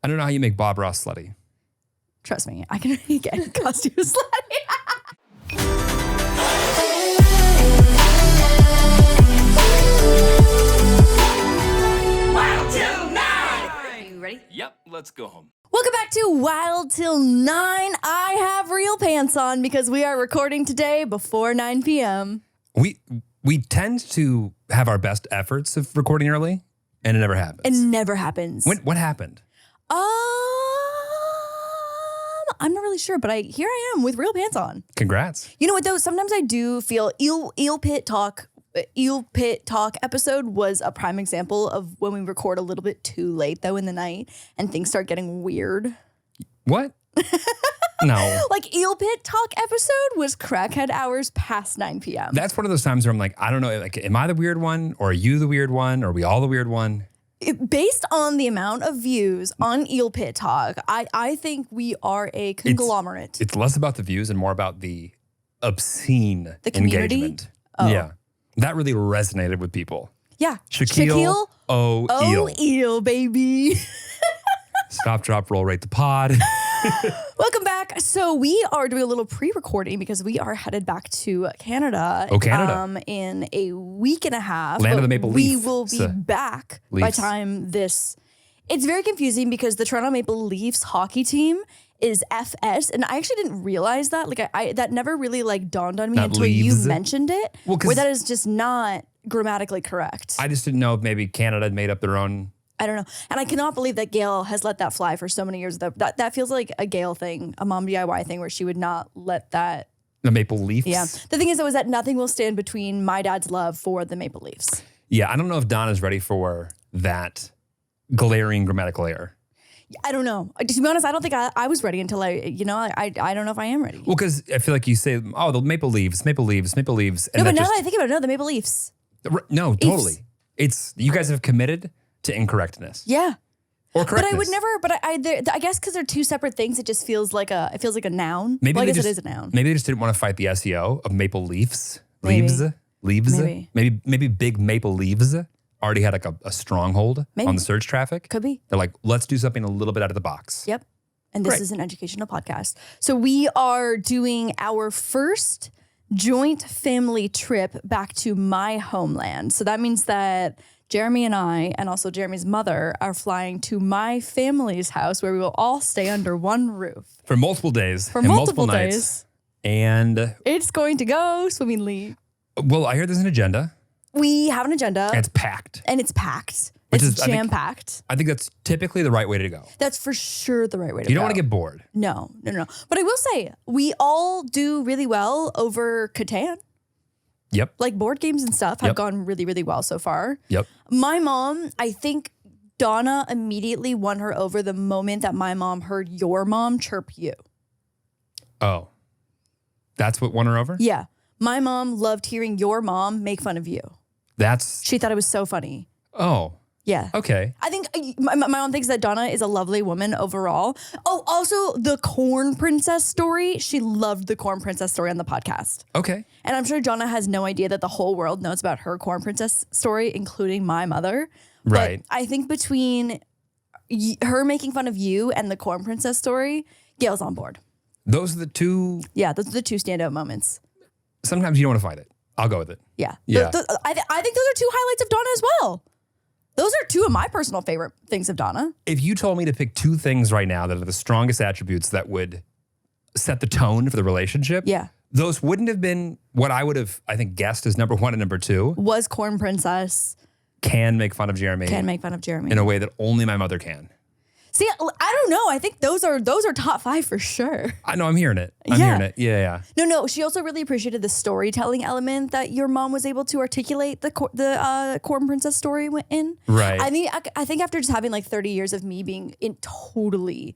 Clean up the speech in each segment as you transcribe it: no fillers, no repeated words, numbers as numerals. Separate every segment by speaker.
Speaker 1: I don't know how you make Bob Ross slutty.
Speaker 2: Trust me, I can get costume slutty.
Speaker 3: Wild Till 9! Are you ready?
Speaker 1: Yep, let's go home.
Speaker 2: Welcome back to Wild Till 9. I have real pants on because we are recording today before 9 p.m.
Speaker 1: We tend to have our best efforts of recording early, and it never happens.
Speaker 2: It never happens.
Speaker 1: What happened?
Speaker 2: I'm not really sure, but here I am with real pants on.
Speaker 1: Congrats.
Speaker 2: You know what though? Sometimes I do feel Eel Pit Talk episode was a prime example of when we record a little bit too late though in the night and things start getting weird.
Speaker 1: What? No.
Speaker 2: Like Eel Pit Talk episode was crackhead hours past 9 p.m.
Speaker 1: That's one of those times where I'm like, I don't know, like, am I the weird one, or are you the weird one, or are we all the weird one?
Speaker 2: Based on the amount of views on Eel Pit Talk, I think we are a conglomerate.
Speaker 1: It's less about the views and more about the obscene
Speaker 2: The community?
Speaker 1: engagement.
Speaker 2: Oh.
Speaker 1: Yeah. That really resonated with people.
Speaker 2: Yeah.
Speaker 1: Shaquille O'Eel.
Speaker 2: Eel, baby.
Speaker 1: Stop, drop, roll, rate the pod.
Speaker 2: Welcome back. So we are doing a little pre-recording because we are headed back to Canada.
Speaker 1: Oh, Canada.
Speaker 2: In a week and a half.
Speaker 1: Land of the Maple Leaf.
Speaker 2: We will be back by time this. It's very confusing because the Toronto Maple Leafs hockey team is FS, and I actually didn't realize that. Like I that never really like dawned on me until you mentioned it.
Speaker 1: Well,
Speaker 2: where that is just not grammatically correct.
Speaker 1: I just didn't know if maybe Canada had made up their own.
Speaker 2: I don't know. And I cannot believe that Gail has let that fly for so many years. That feels like a Gail thing, a mom DIY thing where she would not let that.
Speaker 1: The Maple Leafs?
Speaker 2: Yeah. The thing is, though, is that nothing will stand between my dad's love for the Maple Leafs.
Speaker 1: Yeah, I don't know if Donna's ready for that glaring grammatical error.
Speaker 2: I don't know. To be honest, I don't think I was ready until I don't know if I am ready.
Speaker 1: Well, because I feel like you say, oh, the Maple Leaves, Maple Leaves, Maple Leaves. And
Speaker 2: No, but now that I think about it, no, the Maple Leafs.
Speaker 1: No, totally. It's, you guys have committed to incorrectness.
Speaker 2: Yeah.
Speaker 1: Or correctness.
Speaker 2: But I would never, I guess because they're two separate things, it just feels like a noun.
Speaker 1: Maybe
Speaker 2: well, I guess
Speaker 1: just,
Speaker 2: it is a noun.
Speaker 1: Maybe they just didn't want to fight the SEO of Maple Leafs.
Speaker 2: Maybe.
Speaker 1: Leaves.
Speaker 2: Maybe.
Speaker 1: Maybe big Maple Leaves already had like a stronghold on the search traffic.
Speaker 2: Could be.
Speaker 1: They're like, let's do something a little bit out of the box.
Speaker 2: Yep. And this is an educational podcast. So we are doing our first joint family trip back to my homeland. So that means that Jeremy and I, and also Jeremy's mother, are flying to my family's house where we will all stay under one roof.
Speaker 1: For multiple days.
Speaker 2: For
Speaker 1: and
Speaker 2: multiple
Speaker 1: nights.
Speaker 2: days.
Speaker 1: And
Speaker 2: It's going to go swimmingly.
Speaker 1: well, I hear there's an agenda.
Speaker 2: We have an agenda.
Speaker 1: And it's packed.
Speaker 2: And it's packed.
Speaker 1: Which
Speaker 2: It's
Speaker 1: is, I think-
Speaker 2: jam-packed.
Speaker 1: I think that's typically the right way to go.
Speaker 2: That's for sure the right way to go.
Speaker 1: You don't want to get bored.
Speaker 2: No. But I will say, we all do really well over Catan.
Speaker 1: Yep.
Speaker 2: Like board games and stuff have
Speaker 1: Yep.
Speaker 2: gone really, really well so far.
Speaker 1: Yep.
Speaker 2: My mom, I think Donna immediately won her over the moment that my mom heard your mom chirp you.
Speaker 1: Oh. That's what won her over?
Speaker 2: Yeah. My mom loved hearing your mom make fun of you. She thought it was so funny.
Speaker 1: Oh.
Speaker 2: Yeah.
Speaker 1: Okay.
Speaker 2: I think my mom thinks that Donna is a lovely woman overall. Oh, also the Corn Princess story. She loved the Corn Princess story on the podcast.
Speaker 1: Okay.
Speaker 2: And I'm sure Donna has no idea that the whole world knows about her Corn Princess story, including my mother.
Speaker 1: Right.
Speaker 2: But I think between her making fun of you and the Corn Princess story, Gail's on board.
Speaker 1: Those are the two.
Speaker 2: Yeah, those are the two standout moments.
Speaker 1: Sometimes you don't want to fight it. I'll go with it.
Speaker 2: Yeah.
Speaker 1: Yeah.
Speaker 2: I think those are two highlights of Donna as well. Those are two of my personal favorite things of Donna.
Speaker 1: If you told me to pick two things right now that are the strongest attributes that would set the tone for the relationship,
Speaker 2: Yeah.
Speaker 1: those wouldn't have been what I would have, I think, guessed as number one and number two.
Speaker 2: Was Corn Princess.
Speaker 1: Can make fun of Jeremy.
Speaker 2: Can make fun of Jeremy.
Speaker 1: In a way that only my mother can.
Speaker 2: See, I don't know. I think those are top five for sure.
Speaker 1: I know, I'm hearing it. I'm hearing it. Yeah.
Speaker 2: No. She also really appreciated the storytelling element that your mom was able to articulate the Corn Princess story in.
Speaker 1: Right.
Speaker 2: I think after just having like 30 years of me being totally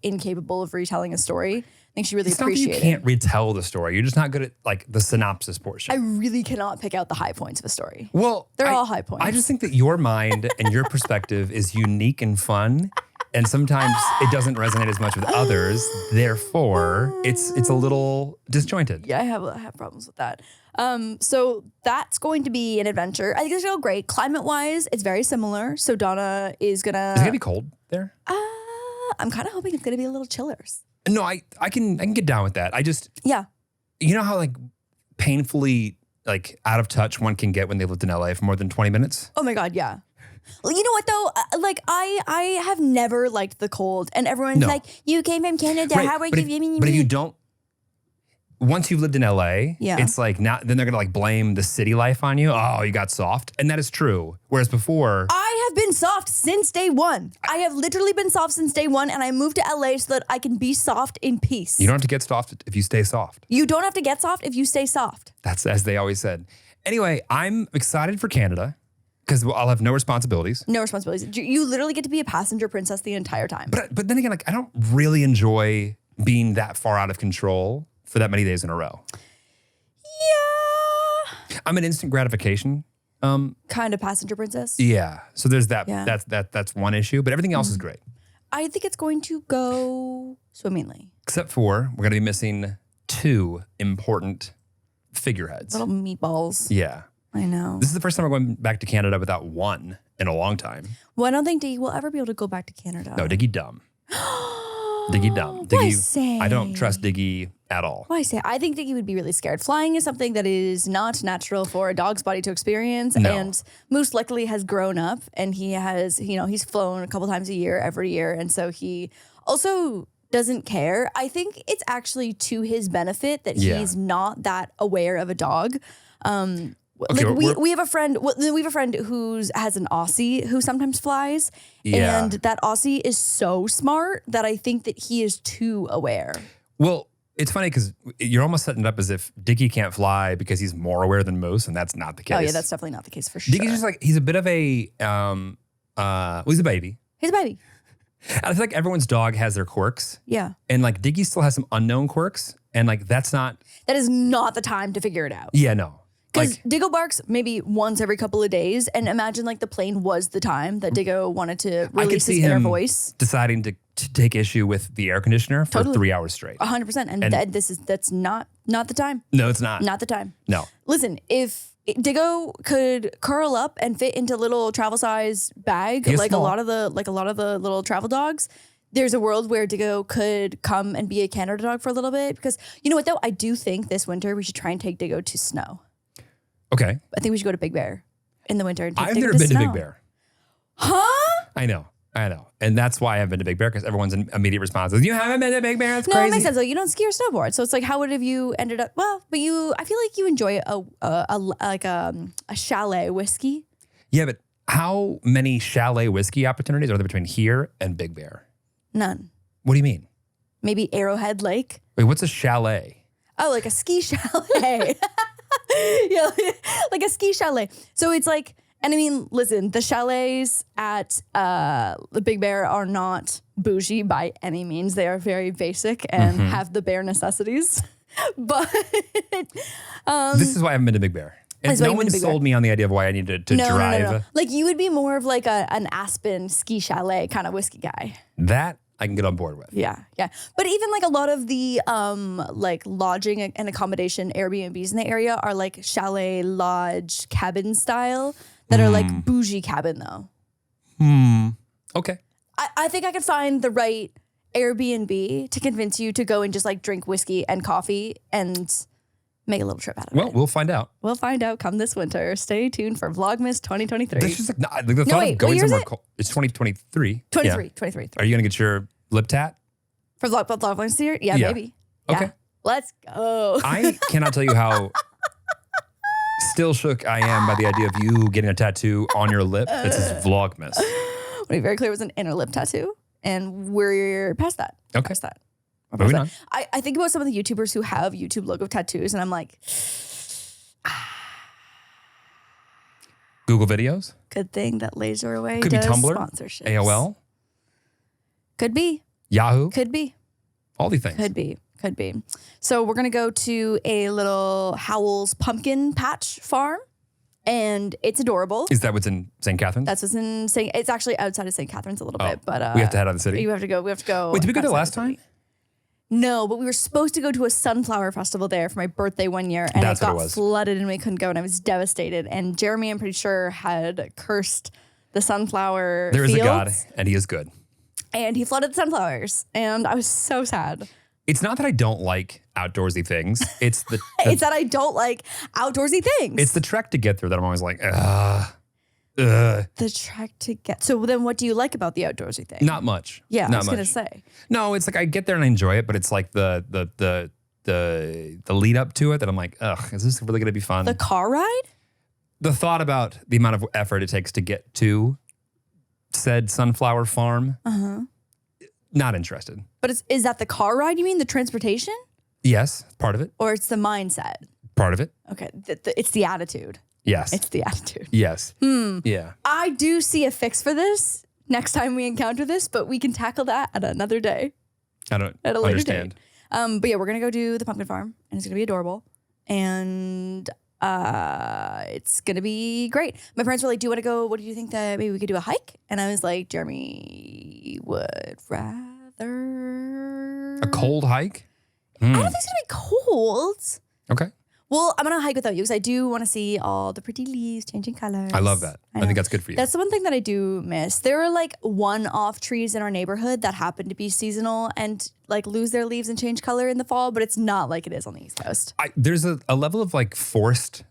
Speaker 2: incapable of retelling a story, I think she really appreciated it.
Speaker 1: You can't retell the story. You're just not good at like the synopsis portion.
Speaker 2: I really cannot pick out the high points of a story.
Speaker 1: Well,
Speaker 2: They're all high points.
Speaker 1: I just think that your mind and your perspective is unique and fun. And sometimes it doesn't resonate as much with others. Therefore, it's a little disjointed.
Speaker 2: Yeah, I have problems with that. So that's going to be an adventure. I think it's going to go great. Climate-wise, it's very similar. So Donna is going to...
Speaker 1: Is it going to be cold there?
Speaker 2: I'm kind of hoping it's going to be a little chillers.
Speaker 1: No, I can get down with that. I just...
Speaker 2: Yeah.
Speaker 1: You know how like painfully like out of touch one can get when they lived in LA for more than 20 minutes?
Speaker 2: Oh my God, yeah. Well, you know what though? Like I have never liked the cold, and everyone's like, "You came from Canada,
Speaker 1: Right,
Speaker 2: how are
Speaker 1: but
Speaker 2: you?"
Speaker 1: But if you don't, once you've lived in LA,
Speaker 2: Yeah.
Speaker 1: it's like now then they're gonna like blame the city life on you. Oh, you got soft, and that is true. Whereas before,
Speaker 2: I have been soft since day one. I have literally been soft since day one, and I moved to LA so that I can be soft in peace.
Speaker 1: you don't have to get soft if you stay soft.
Speaker 2: You don't have to get soft if you stay soft.
Speaker 1: That's as they always said. Anyway, I'm excited for Canada because I'll have no responsibilities.
Speaker 2: No responsibilities. You literally get to be a passenger princess the entire time.
Speaker 1: But then again, like I don't really enjoy being that far out of control for that many days in a row.
Speaker 2: Yeah.
Speaker 1: I'm an instant gratification.
Speaker 2: Kind of passenger princess.
Speaker 1: Yeah. So there's that.
Speaker 2: Yeah.
Speaker 1: That's one issue, but everything else is great.
Speaker 2: I think it's going to go swimmingly.
Speaker 1: Except for we're going to be missing 2 important figureheads.
Speaker 2: Little meatballs.
Speaker 1: Yeah.
Speaker 2: I know.
Speaker 1: This is the first time we're going back to Canada without one in a long time.
Speaker 2: Well, I don't think Diggy will ever be able to go back to Canada.
Speaker 1: No, Diggy dumb. Diggy dumb.
Speaker 2: Why
Speaker 1: Diggy,
Speaker 2: say?
Speaker 1: I don't trust Diggy at all.
Speaker 2: Why say? I think Diggy would be really scared. Flying is something that is not natural for a dog's body to experience,
Speaker 1: No.
Speaker 2: and most likely has grown up, and he has, he's flown a couple times a year, every year, and so he also doesn't care. I think it's actually to his benefit that
Speaker 1: Yeah.
Speaker 2: he's not that aware of a dog.
Speaker 1: Okay,
Speaker 2: Like we have a friend. We have a friend who's has an Aussie who sometimes flies,
Speaker 1: Yeah.
Speaker 2: and that Aussie is so smart that I think that he is too aware.
Speaker 1: Well, it's funny because you're almost setting it up as if Diggy can't fly because he's more aware than most, and that's not the case.
Speaker 2: Oh yeah, that's definitely not the case for sure.
Speaker 1: Diggy's just like, he's a bit of a, he's a baby.
Speaker 2: He's a baby.
Speaker 1: I feel like everyone's dog has their quirks.
Speaker 2: Yeah,
Speaker 1: And like Diggy still has some unknown quirks. And like, that's not,
Speaker 2: that is not the time to figure it out.
Speaker 1: yeah, no.
Speaker 2: Because
Speaker 1: Like,
Speaker 2: Diggo barks maybe once every couple of days, and imagine like the plane was the time that Diggo wanted to
Speaker 1: I could
Speaker 2: release
Speaker 1: see
Speaker 2: his inner
Speaker 1: him
Speaker 2: voice.
Speaker 1: deciding to take issue with the air conditioner for
Speaker 2: Totally.
Speaker 1: 3 hours straight.
Speaker 2: 100%, and that's not the time.
Speaker 1: No, it's not.
Speaker 2: Not the time.
Speaker 1: No.
Speaker 2: Listen, if Diggo could curl up and fit into a little travel size bag,
Speaker 1: He is
Speaker 2: like
Speaker 1: small.
Speaker 2: a lot of the little travel dogs, there's a world where Diggo could come and be a Canada dog for a little bit. Because you know what though, I do think this winter we should try and take Diggo to snow.
Speaker 1: Okay.
Speaker 2: I think we should go to Big Bear in the winter and take
Speaker 1: I've
Speaker 2: Diggo
Speaker 1: never
Speaker 2: to
Speaker 1: been
Speaker 2: snow.
Speaker 1: to Big Bear.
Speaker 2: Huh?
Speaker 1: I know. And that's why I haven't been to Big Bear because everyone's immediate response is, you haven't been to Big Bear? That's
Speaker 2: No,
Speaker 1: crazy.
Speaker 2: it makes sense. Like you don't ski or snowboard, so it's like, how would have you ended up? Well, but I feel like you enjoy a chalet whiskey.
Speaker 1: Yeah, but how many chalet whiskey opportunities are there between here and Big Bear?
Speaker 2: None.
Speaker 1: What do you mean?
Speaker 2: Maybe Arrowhead Lake.
Speaker 1: Wait, what's a chalet?
Speaker 2: Oh, like a ski chalet. Yeah, like a ski chalet. So it's like, and I mean, listen, the chalets at the Big Bear are not bougie by any means. They are very basic and have the bare necessities. But
Speaker 1: This is why I haven't been to Big Bear. And
Speaker 2: That's why
Speaker 1: no
Speaker 2: you've been
Speaker 1: one
Speaker 2: to Big
Speaker 1: sold me on the idea of why I needed to
Speaker 2: no,
Speaker 1: drive.
Speaker 2: no. Like you would be more of like an Aspen ski chalet kind of whiskey guy.
Speaker 1: That I can get on board with.
Speaker 2: Yeah. But even like a lot of the like lodging and accommodation Airbnbs in the area are like chalet lodge cabin style that are like bougie cabin though.
Speaker 1: Okay.
Speaker 2: I think I could find the right Airbnb to convince you to go and just like drink whiskey and coffee and make a little trip out of
Speaker 1: Well,
Speaker 2: it.
Speaker 1: we'll find out.
Speaker 2: We'll find out come this winter. Stay tuned for Vlogmas 2023.
Speaker 1: This is like the thought
Speaker 2: wait,
Speaker 1: of
Speaker 2: what
Speaker 1: going
Speaker 2: year is
Speaker 1: somewhere
Speaker 2: it?
Speaker 1: cold. It's 2023.
Speaker 2: 23.
Speaker 1: Yeah. Are you going to get your lip tat?
Speaker 2: For Vlogmas this year? Yeah,
Speaker 1: Yeah.
Speaker 2: maybe.
Speaker 1: Okay.
Speaker 2: Yeah. Let's go.
Speaker 1: I cannot tell you how still shook I am by the idea of you getting a tattoo on your lip that says Vlogmas.
Speaker 2: I want to be very clear, it was an inner lip tattoo. And we're past that.
Speaker 1: Okay.
Speaker 2: Past that. We're
Speaker 1: Moving
Speaker 2: past that. I think about some of the YouTubers who have YouTube logo tattoos, and I'm like,
Speaker 1: Google videos?
Speaker 2: good thing that Laser Away
Speaker 1: Could be
Speaker 2: does
Speaker 1: Tumblr,
Speaker 2: sponsorships.
Speaker 1: AOL,
Speaker 2: Could be.
Speaker 1: Yahoo,
Speaker 2: Could be.
Speaker 1: all these things.
Speaker 2: Could be. Could be. So we're going to go to a little Howell's pumpkin patch farm. And it's adorable.
Speaker 1: Is that what's in St. Catharines?
Speaker 2: That's what's in St. It's actually outside of St. Catharines a little bit, but
Speaker 1: we have to head out of the city.
Speaker 2: We have to go. We have to go.
Speaker 1: Wait, did we go there
Speaker 2: outside
Speaker 1: last
Speaker 2: the city.
Speaker 1: time?
Speaker 2: No, but we were supposed to go to a sunflower festival there for my birthday one year, and
Speaker 1: That's
Speaker 2: it
Speaker 1: what it
Speaker 2: got
Speaker 1: was.
Speaker 2: flooded, and we couldn't go, and I was devastated. And Jeremy, I'm pretty sure, had cursed the sunflower
Speaker 1: There is
Speaker 2: fields,
Speaker 1: a God, and he is good.
Speaker 2: and he flooded the sunflowers, and I was so sad.
Speaker 1: It's not that I don't like outdoorsy things. It's the
Speaker 2: It's that I don't like outdoorsy things.
Speaker 1: it's the trek to get there that I'm always like,
Speaker 2: the trek to get. So then, what do you like about the outdoorsy thing?
Speaker 1: not much.
Speaker 2: Yeah,
Speaker 1: not
Speaker 2: I was
Speaker 1: much.
Speaker 2: gonna say.
Speaker 1: No, it's like I get there and I enjoy it, but it's like the lead up to it that I'm like, ugh, is this really gonna be fun?
Speaker 2: The car ride?
Speaker 1: The thought about the amount of effort it takes to get to said sunflower farm, not interested.
Speaker 2: But is that the car ride? You mean the transportation,
Speaker 1: Yes, part of it.
Speaker 2: or it's the mindset?
Speaker 1: Part of it.
Speaker 2: Okay, it's the attitude.
Speaker 1: Yes.
Speaker 2: It's the attitude.
Speaker 1: Yes. Yeah.
Speaker 2: I do see a fix for this next time we encounter this, but we can tackle that at another day.
Speaker 1: I don't
Speaker 2: At a later
Speaker 1: understand.
Speaker 2: date. But yeah, we're gonna go do the pumpkin farm, and it's gonna be adorable, and it's gonna be great. My parents were like, "Do you want to go? What do you think that maybe we could do a hike?" And I was like, "Jeremy would rather
Speaker 1: A cold hike?
Speaker 2: I don't think it's gonna be cold.
Speaker 1: Okay.
Speaker 2: Well, I'm gonna hike without you because I do want to see all the pretty leaves changing colors.
Speaker 1: I love that. I
Speaker 2: know.
Speaker 1: think that's good for you.
Speaker 2: That's the one thing that I do miss. There are like one-off trees in our neighborhood that happen to be seasonal and like lose their leaves and change color in the fall, but it's not like it is on the East Coast.
Speaker 1: There's a level of like forced,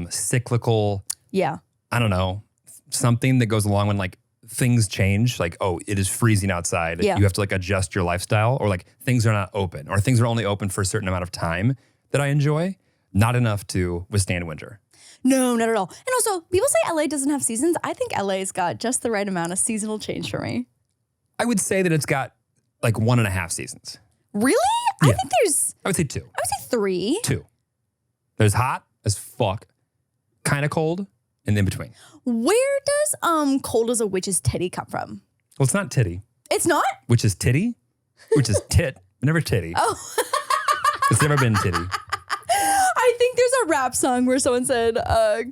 Speaker 1: cyclical,
Speaker 2: Yeah.
Speaker 1: I don't know, something that goes along when like things change. Like, oh, it is freezing outside.
Speaker 2: Yeah.
Speaker 1: You have to like adjust your lifestyle, or like things are not open, or things are only open for a certain amount of time that I enjoy. Not enough to withstand winter.
Speaker 2: No, not at all. And also, people say LA doesn't have seasons. I think LA's got just the right amount of seasonal change for me.
Speaker 1: I would say that it's got like 1.5 seasons.
Speaker 2: Really?
Speaker 1: Yeah.
Speaker 2: I think there's,
Speaker 1: I would say 2.
Speaker 2: I would say 3.
Speaker 1: 2. There's hot as fuck, kind of cold, and in between.
Speaker 2: Where does cold as a witch's titty come from?
Speaker 1: Well, it's not titty,
Speaker 2: It's not?
Speaker 1: which is titty, which is tit, but never titty.
Speaker 2: Oh.
Speaker 1: It's never been titty.
Speaker 2: I think there's a rap song where someone said,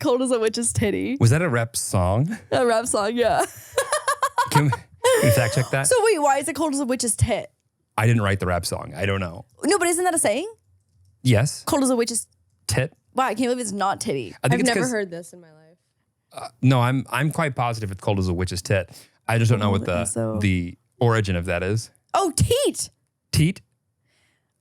Speaker 2: cold as a witch's titty.
Speaker 1: Was that a rap song?
Speaker 2: A rap song, yeah.
Speaker 1: Can we fact check that?
Speaker 2: So wait, why is it cold as a witch's tit?
Speaker 1: I didn't write the rap song. I don't know.
Speaker 2: No, but isn't that a saying?
Speaker 1: Yes.
Speaker 2: Cold as a witch's,
Speaker 1: Tit.
Speaker 2: wow, I can't believe it's not titty.
Speaker 1: I think
Speaker 4: I've
Speaker 1: it's
Speaker 4: never
Speaker 1: 'cause-
Speaker 4: heard this in my life.
Speaker 1: No, I'm quite positive it's cold as a witch's tit. I just don't know what the origin of that is.
Speaker 2: Oh, teat.
Speaker 1: Teat?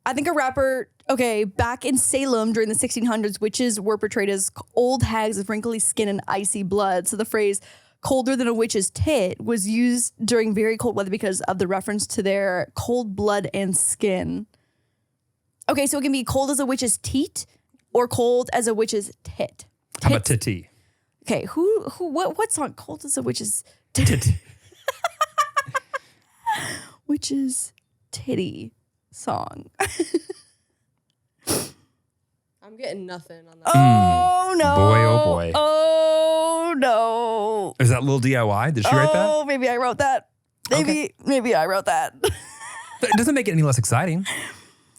Speaker 2: I think a rapper, okay, back in Salem during the 1600s, witches were portrayed as old hags with wrinkly skin and icy blood. So the phrase colder than a witch's tit was used during very cold weather because of the reference to their cold blood and skin. Okay, so it can be cold as a witch's teat or cold as a witch's tit.
Speaker 1: How about
Speaker 2: Tits.
Speaker 1: titty?
Speaker 2: Okay, what song? Cold as a witch's
Speaker 1: Tit.
Speaker 2: witch's titty song.
Speaker 4: I'm getting nothing on that.
Speaker 2: Oh no.
Speaker 1: Boy, oh boy.
Speaker 2: Oh no.
Speaker 1: Is that little DIY? Did she write that?
Speaker 2: Oh, maybe I wrote that. Maybe I wrote that.
Speaker 1: It doesn't make it any less exciting.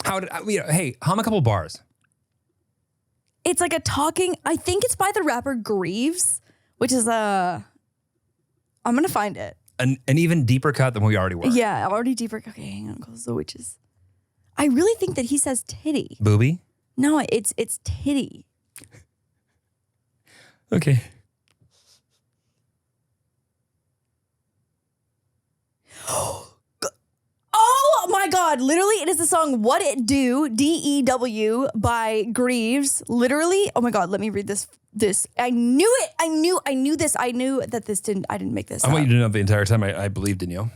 Speaker 1: Hey, hum a couple bars.
Speaker 2: It's like a talking, I think it's by the rapper Greaves, which is I'm gonna find it.
Speaker 1: An even deeper cut than we already were.
Speaker 2: Yeah, already deeper. Okay, hang on, close the witches. I really think that he says titty.
Speaker 1: Booby?
Speaker 2: No, it's titty.
Speaker 1: Okay.
Speaker 2: Oh my God, literally it is the song What It Do, DEW by Greaves. Literally, oh my God, let me read this. I knew it. I knew this. I knew that I didn't make this
Speaker 1: I
Speaker 2: up.
Speaker 1: want you to know the entire time I believed in you.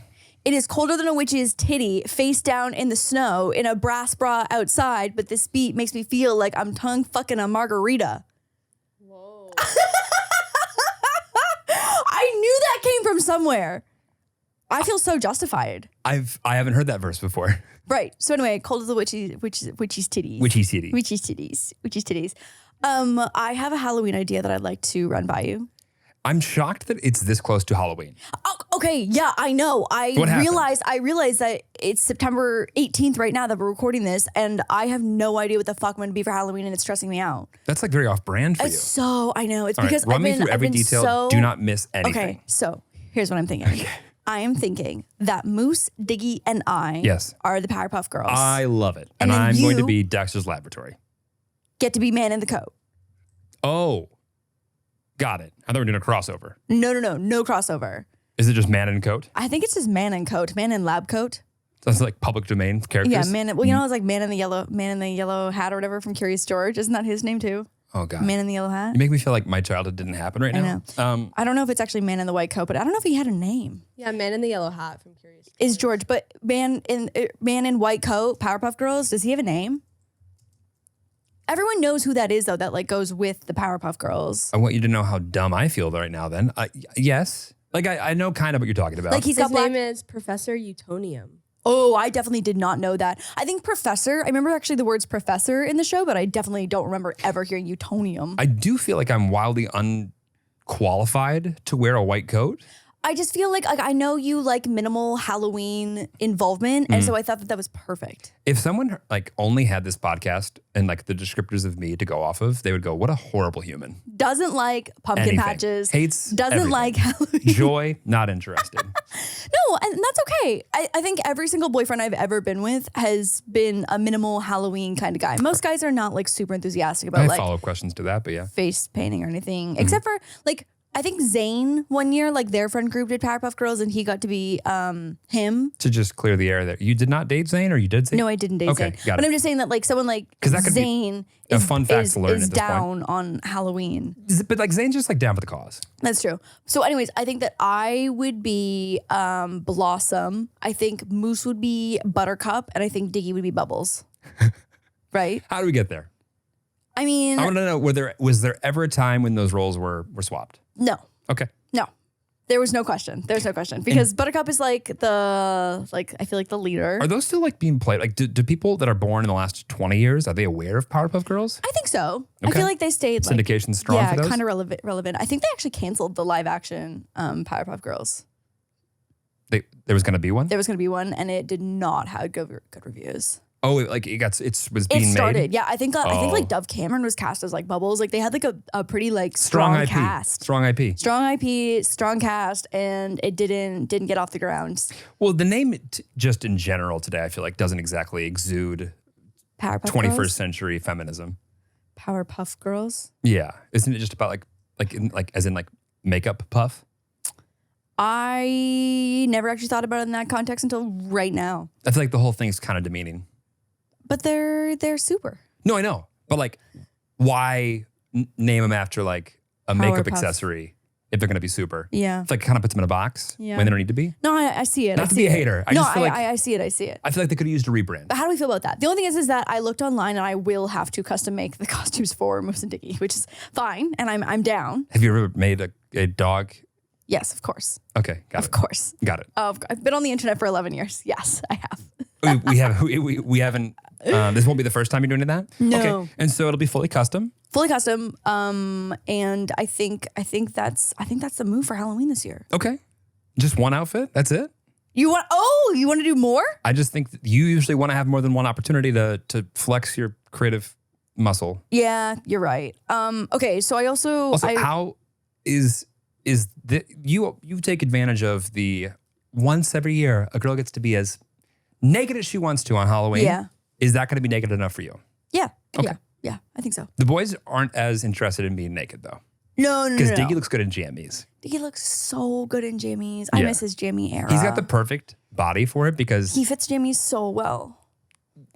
Speaker 2: It is colder than a witch's titty, face down in the snow, in a brass bra outside, but this beat makes me feel like I'm tongue fucking a margarita.
Speaker 4: Whoa.
Speaker 2: I knew that came from somewhere. I feel so justified.
Speaker 1: I haven't heard that verse before.
Speaker 2: Right. So anyway, cold as the witch's titties.
Speaker 1: Witchy city.
Speaker 2: Witchy's titties. I have a Halloween idea that I'd like to run by you.
Speaker 1: I'm shocked that it's this close to Halloween.
Speaker 2: Oh, okay, yeah, I know.
Speaker 1: What happened?
Speaker 2: I realized that it's September 18th right now that we're recording this, and I have no idea what the fuck I'm gonna be for Halloween, and it's stressing me out.
Speaker 1: That's like very off-brand for you.
Speaker 2: It's so I know. It's
Speaker 1: All right,
Speaker 2: because
Speaker 1: run me through every
Speaker 2: I've been
Speaker 1: detail.
Speaker 2: so-
Speaker 1: Do not miss anything.
Speaker 2: Okay, so here's what I'm thinking. I am thinking that Moose, Diggy, and I
Speaker 1: Yes.
Speaker 2: are the Powerpuff Girls.
Speaker 1: I love it.
Speaker 2: And
Speaker 1: And
Speaker 2: then
Speaker 1: I'm going to
Speaker 2: you-
Speaker 1: be Dexter's Laboratory.
Speaker 2: Get to be Man in the Coat.
Speaker 1: Oh, got it. I thought we were doing a crossover.
Speaker 2: No crossover.
Speaker 1: Is it just man in coat?
Speaker 2: I think it's just Man in Coat, Man in Lab Coat.
Speaker 1: That's like public domain characters?
Speaker 2: Yeah, Man. Well, you know, it's like Man in the Yellow Hat or whatever from Curious George. Isn't that his name too?
Speaker 1: Oh, God.
Speaker 2: Man in the Yellow Hat.
Speaker 1: You make me feel like my childhood didn't happen right now.
Speaker 2: I don't know if it's actually Man in the White Coat, but I don't know if he had a name.
Speaker 4: Yeah, Man in the Yellow Hat from Curious.
Speaker 2: Is George, but Man in White Coat, Powerpuff Girls, does he have a name? Everyone knows who that is, though, that like goes with the Powerpuff Girls.
Speaker 1: I want you to know how dumb I feel right now then. Yes. Like, I know kind of what you're talking about.
Speaker 2: Like he's
Speaker 4: His
Speaker 2: got black.
Speaker 4: name is Professor Utonium.
Speaker 2: Oh, I definitely did not know that. I think Professor, I remember actually the words Professor in the show, but I definitely don't remember ever hearing Utonium.
Speaker 1: I do feel like I'm wildly unqualified to wear a white coat.
Speaker 2: I just feel like I know you like minimal Halloween involvement, and so I thought that was perfect.
Speaker 1: If someone like only had this podcast and like the descriptors of me to go off of, they would go, what a horrible human.
Speaker 2: Doesn't like pumpkin
Speaker 1: Anything.
Speaker 2: patches.
Speaker 1: Hates
Speaker 2: Doesn't
Speaker 1: everything.
Speaker 2: like Halloween.
Speaker 1: Joy, not interested.
Speaker 2: No, and that's okay. I think every single boyfriend I've ever been with has been a minimal Halloween kind of guy. Most guys are not like super enthusiastic
Speaker 1: I
Speaker 2: about
Speaker 1: have
Speaker 2: like
Speaker 1: follow-up questions to that, but yeah.
Speaker 2: face painting or anything, except for like I think Zayn one year, like their friend group did Powerpuff Girls, and he got to be him.
Speaker 1: To just clear the air there. You did not date Zayn or you did Zayn?
Speaker 2: No, I didn't date
Speaker 1: Okay,
Speaker 2: Zayn.
Speaker 1: got
Speaker 2: But
Speaker 1: it.
Speaker 2: I'm just saying that like someone like
Speaker 1: 'Cause that could be
Speaker 2: Zayn
Speaker 1: a
Speaker 2: is,
Speaker 1: fun fact
Speaker 2: is,
Speaker 1: to learn
Speaker 2: is
Speaker 1: at this point.
Speaker 2: down on Halloween.
Speaker 1: But like Zayn's just like down for the cause.
Speaker 2: That's true. So anyways, I think that I would be Blossom. I think Moose would be Buttercup, and I think Diggy would be Bubbles. Right?
Speaker 1: How do we get there?
Speaker 2: I mean,
Speaker 1: I want to know, was there ever a time when those roles were swapped?
Speaker 2: no.
Speaker 1: Okay.
Speaker 2: No. There was no question. There's no question. Because Buttercup is like I feel like the leader.
Speaker 1: Are those still like being played? Like, do people that are born in the last 20 years, are they aware of Powerpuff Girls?
Speaker 2: I think so. I
Speaker 1: Okay.
Speaker 2: feel like they stayed like,
Speaker 1: Syndication's strong
Speaker 2: yeah,
Speaker 1: for those?
Speaker 2: kind of relevant. I think they actually canceled the live action Powerpuff Girls.
Speaker 1: There was going to be one?
Speaker 2: There was going to be one, and it did not have good reviews.
Speaker 1: Oh, like it was being
Speaker 2: It started,
Speaker 1: made?
Speaker 2: yeah. I think
Speaker 1: Oh.
Speaker 2: like Dove Cameron was cast as like Bubbles. Like they had like a pretty like
Speaker 1: Strong
Speaker 2: strong
Speaker 1: IP.
Speaker 2: cast,
Speaker 1: Strong IP.
Speaker 2: strong IP, strong cast, and it didn't get off the ground.
Speaker 1: Well, the name just in general today, I feel like doesn't exactly exude
Speaker 2: Powerpuff
Speaker 1: 21st
Speaker 2: Girls?
Speaker 1: century feminism.
Speaker 2: Powerpuff Girls.
Speaker 1: Yeah. Isn't it just about as in makeup puff?
Speaker 2: I never actually thought about it in that context until right now.
Speaker 1: I feel like the whole thing's kind of demeaning.
Speaker 2: But they're super.
Speaker 1: No, I know. But like, why name them after like a makeup
Speaker 2: Powerpuff.
Speaker 1: accessory if they're going to be super?
Speaker 2: Yeah.
Speaker 1: It's like kind of puts them in a box
Speaker 2: Yeah.
Speaker 1: when they don't need to be.
Speaker 2: No, I see it.
Speaker 1: Not
Speaker 2: I
Speaker 1: to
Speaker 2: see
Speaker 1: be a
Speaker 2: it.
Speaker 1: hater. I
Speaker 2: no,
Speaker 1: just feel like-
Speaker 2: I see it. I see it.
Speaker 1: I feel like they could have used a rebrand.
Speaker 2: But how do we feel about that? The only thing is that I looked online and I will have to custom make the costumes for Moose and Diggy, which is fine, and I'm down.
Speaker 1: Have you ever made a dog?
Speaker 2: Yes, of course,
Speaker 1: Okay, got
Speaker 2: of
Speaker 1: it.
Speaker 2: course.
Speaker 1: Got it.
Speaker 2: I've been on the internet for 11 years. Yes, I have.
Speaker 1: we haven't. This won't be the first time you're doing that.
Speaker 2: No.
Speaker 1: Okay, and so it'll be fully custom.
Speaker 2: Fully custom. And I think that's the move for Halloween this year.
Speaker 1: Okay, just one outfit. That's it.
Speaker 2: You want to do more?
Speaker 1: I just think that you usually want to have more than one opportunity to flex your creative muscle.
Speaker 2: Yeah, you're right. Okay, so I also
Speaker 1: How is you take advantage of the once every year a girl gets to be as naked as she wants to on Halloween.
Speaker 2: Yeah.
Speaker 1: Is that going to be naked enough for you?
Speaker 2: yeah,
Speaker 1: Okay.
Speaker 2: yeah, I think so.
Speaker 1: The boys aren't as interested in being naked though.
Speaker 2: No,
Speaker 1: Because Diggy looks good in jammies.
Speaker 2: Diggy looks so good in jammies. I
Speaker 1: Yeah.
Speaker 2: miss his jammy era.
Speaker 1: He's got the perfect body for it because
Speaker 2: He fits jammies so well.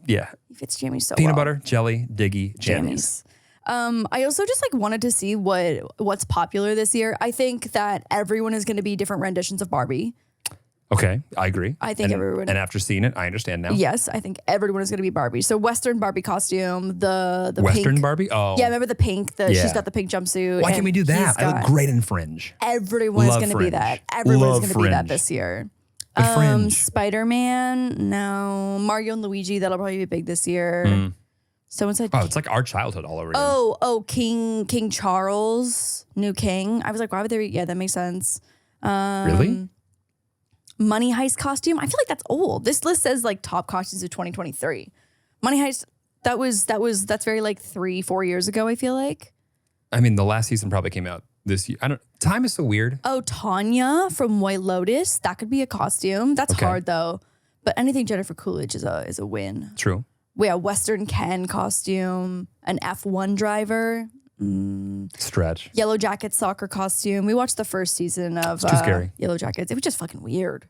Speaker 1: yeah.
Speaker 2: He fits jammies so
Speaker 1: Peanut
Speaker 2: well.
Speaker 1: butter, jelly, Diggy, jammies.
Speaker 2: I also just like wanted to see what's popular this year. I think that everyone is going to be different renditions of Barbie.
Speaker 1: Okay, I agree.
Speaker 2: I think everyone-
Speaker 1: And after seeing it, I understand now.
Speaker 2: Yes, I think everyone is going to be Barbie. So Western Barbie costume, the
Speaker 1: Western
Speaker 2: pink.
Speaker 1: Barbie? Oh.
Speaker 2: Yeah, remember the pink?
Speaker 1: Yeah.
Speaker 2: She's got the pink jumpsuit.
Speaker 1: Why
Speaker 2: and
Speaker 1: can't we do
Speaker 2: he's
Speaker 1: that? I look
Speaker 2: got-
Speaker 1: great in fringe.
Speaker 2: Everyone is
Speaker 1: Love
Speaker 2: going to be
Speaker 1: fringe.
Speaker 2: that. Everyone's
Speaker 1: Love
Speaker 2: going to be that
Speaker 1: fringe.
Speaker 2: this year.
Speaker 1: But fringe.
Speaker 2: Spider-Man, no. Mario and Luigi, that'll probably be big this year. Someone said,
Speaker 1: Oh, it's like our childhood all over again.
Speaker 2: King Charles, new king. I was like, why would they? Yeah, that makes sense.
Speaker 1: Really?
Speaker 2: Money heist costume. I feel like that's old. This list says like top costumes of 2023. Money heist. That's very like 3-4 years ago. I feel like.
Speaker 1: I mean, the last season probably came out this year. Time is so weird.
Speaker 2: Oh, Tanya from White Lotus. That could be a costume. That's
Speaker 1: Okay.
Speaker 2: hard though. But anything Jennifer Coolidge is a win.
Speaker 1: True.
Speaker 2: We have Western Ken costume, an F1 driver,
Speaker 1: Stretch.
Speaker 2: Yellow Jackets soccer costume. We watched the first season of
Speaker 1: Too scary.
Speaker 2: Yellow Jackets. It was just fucking weird.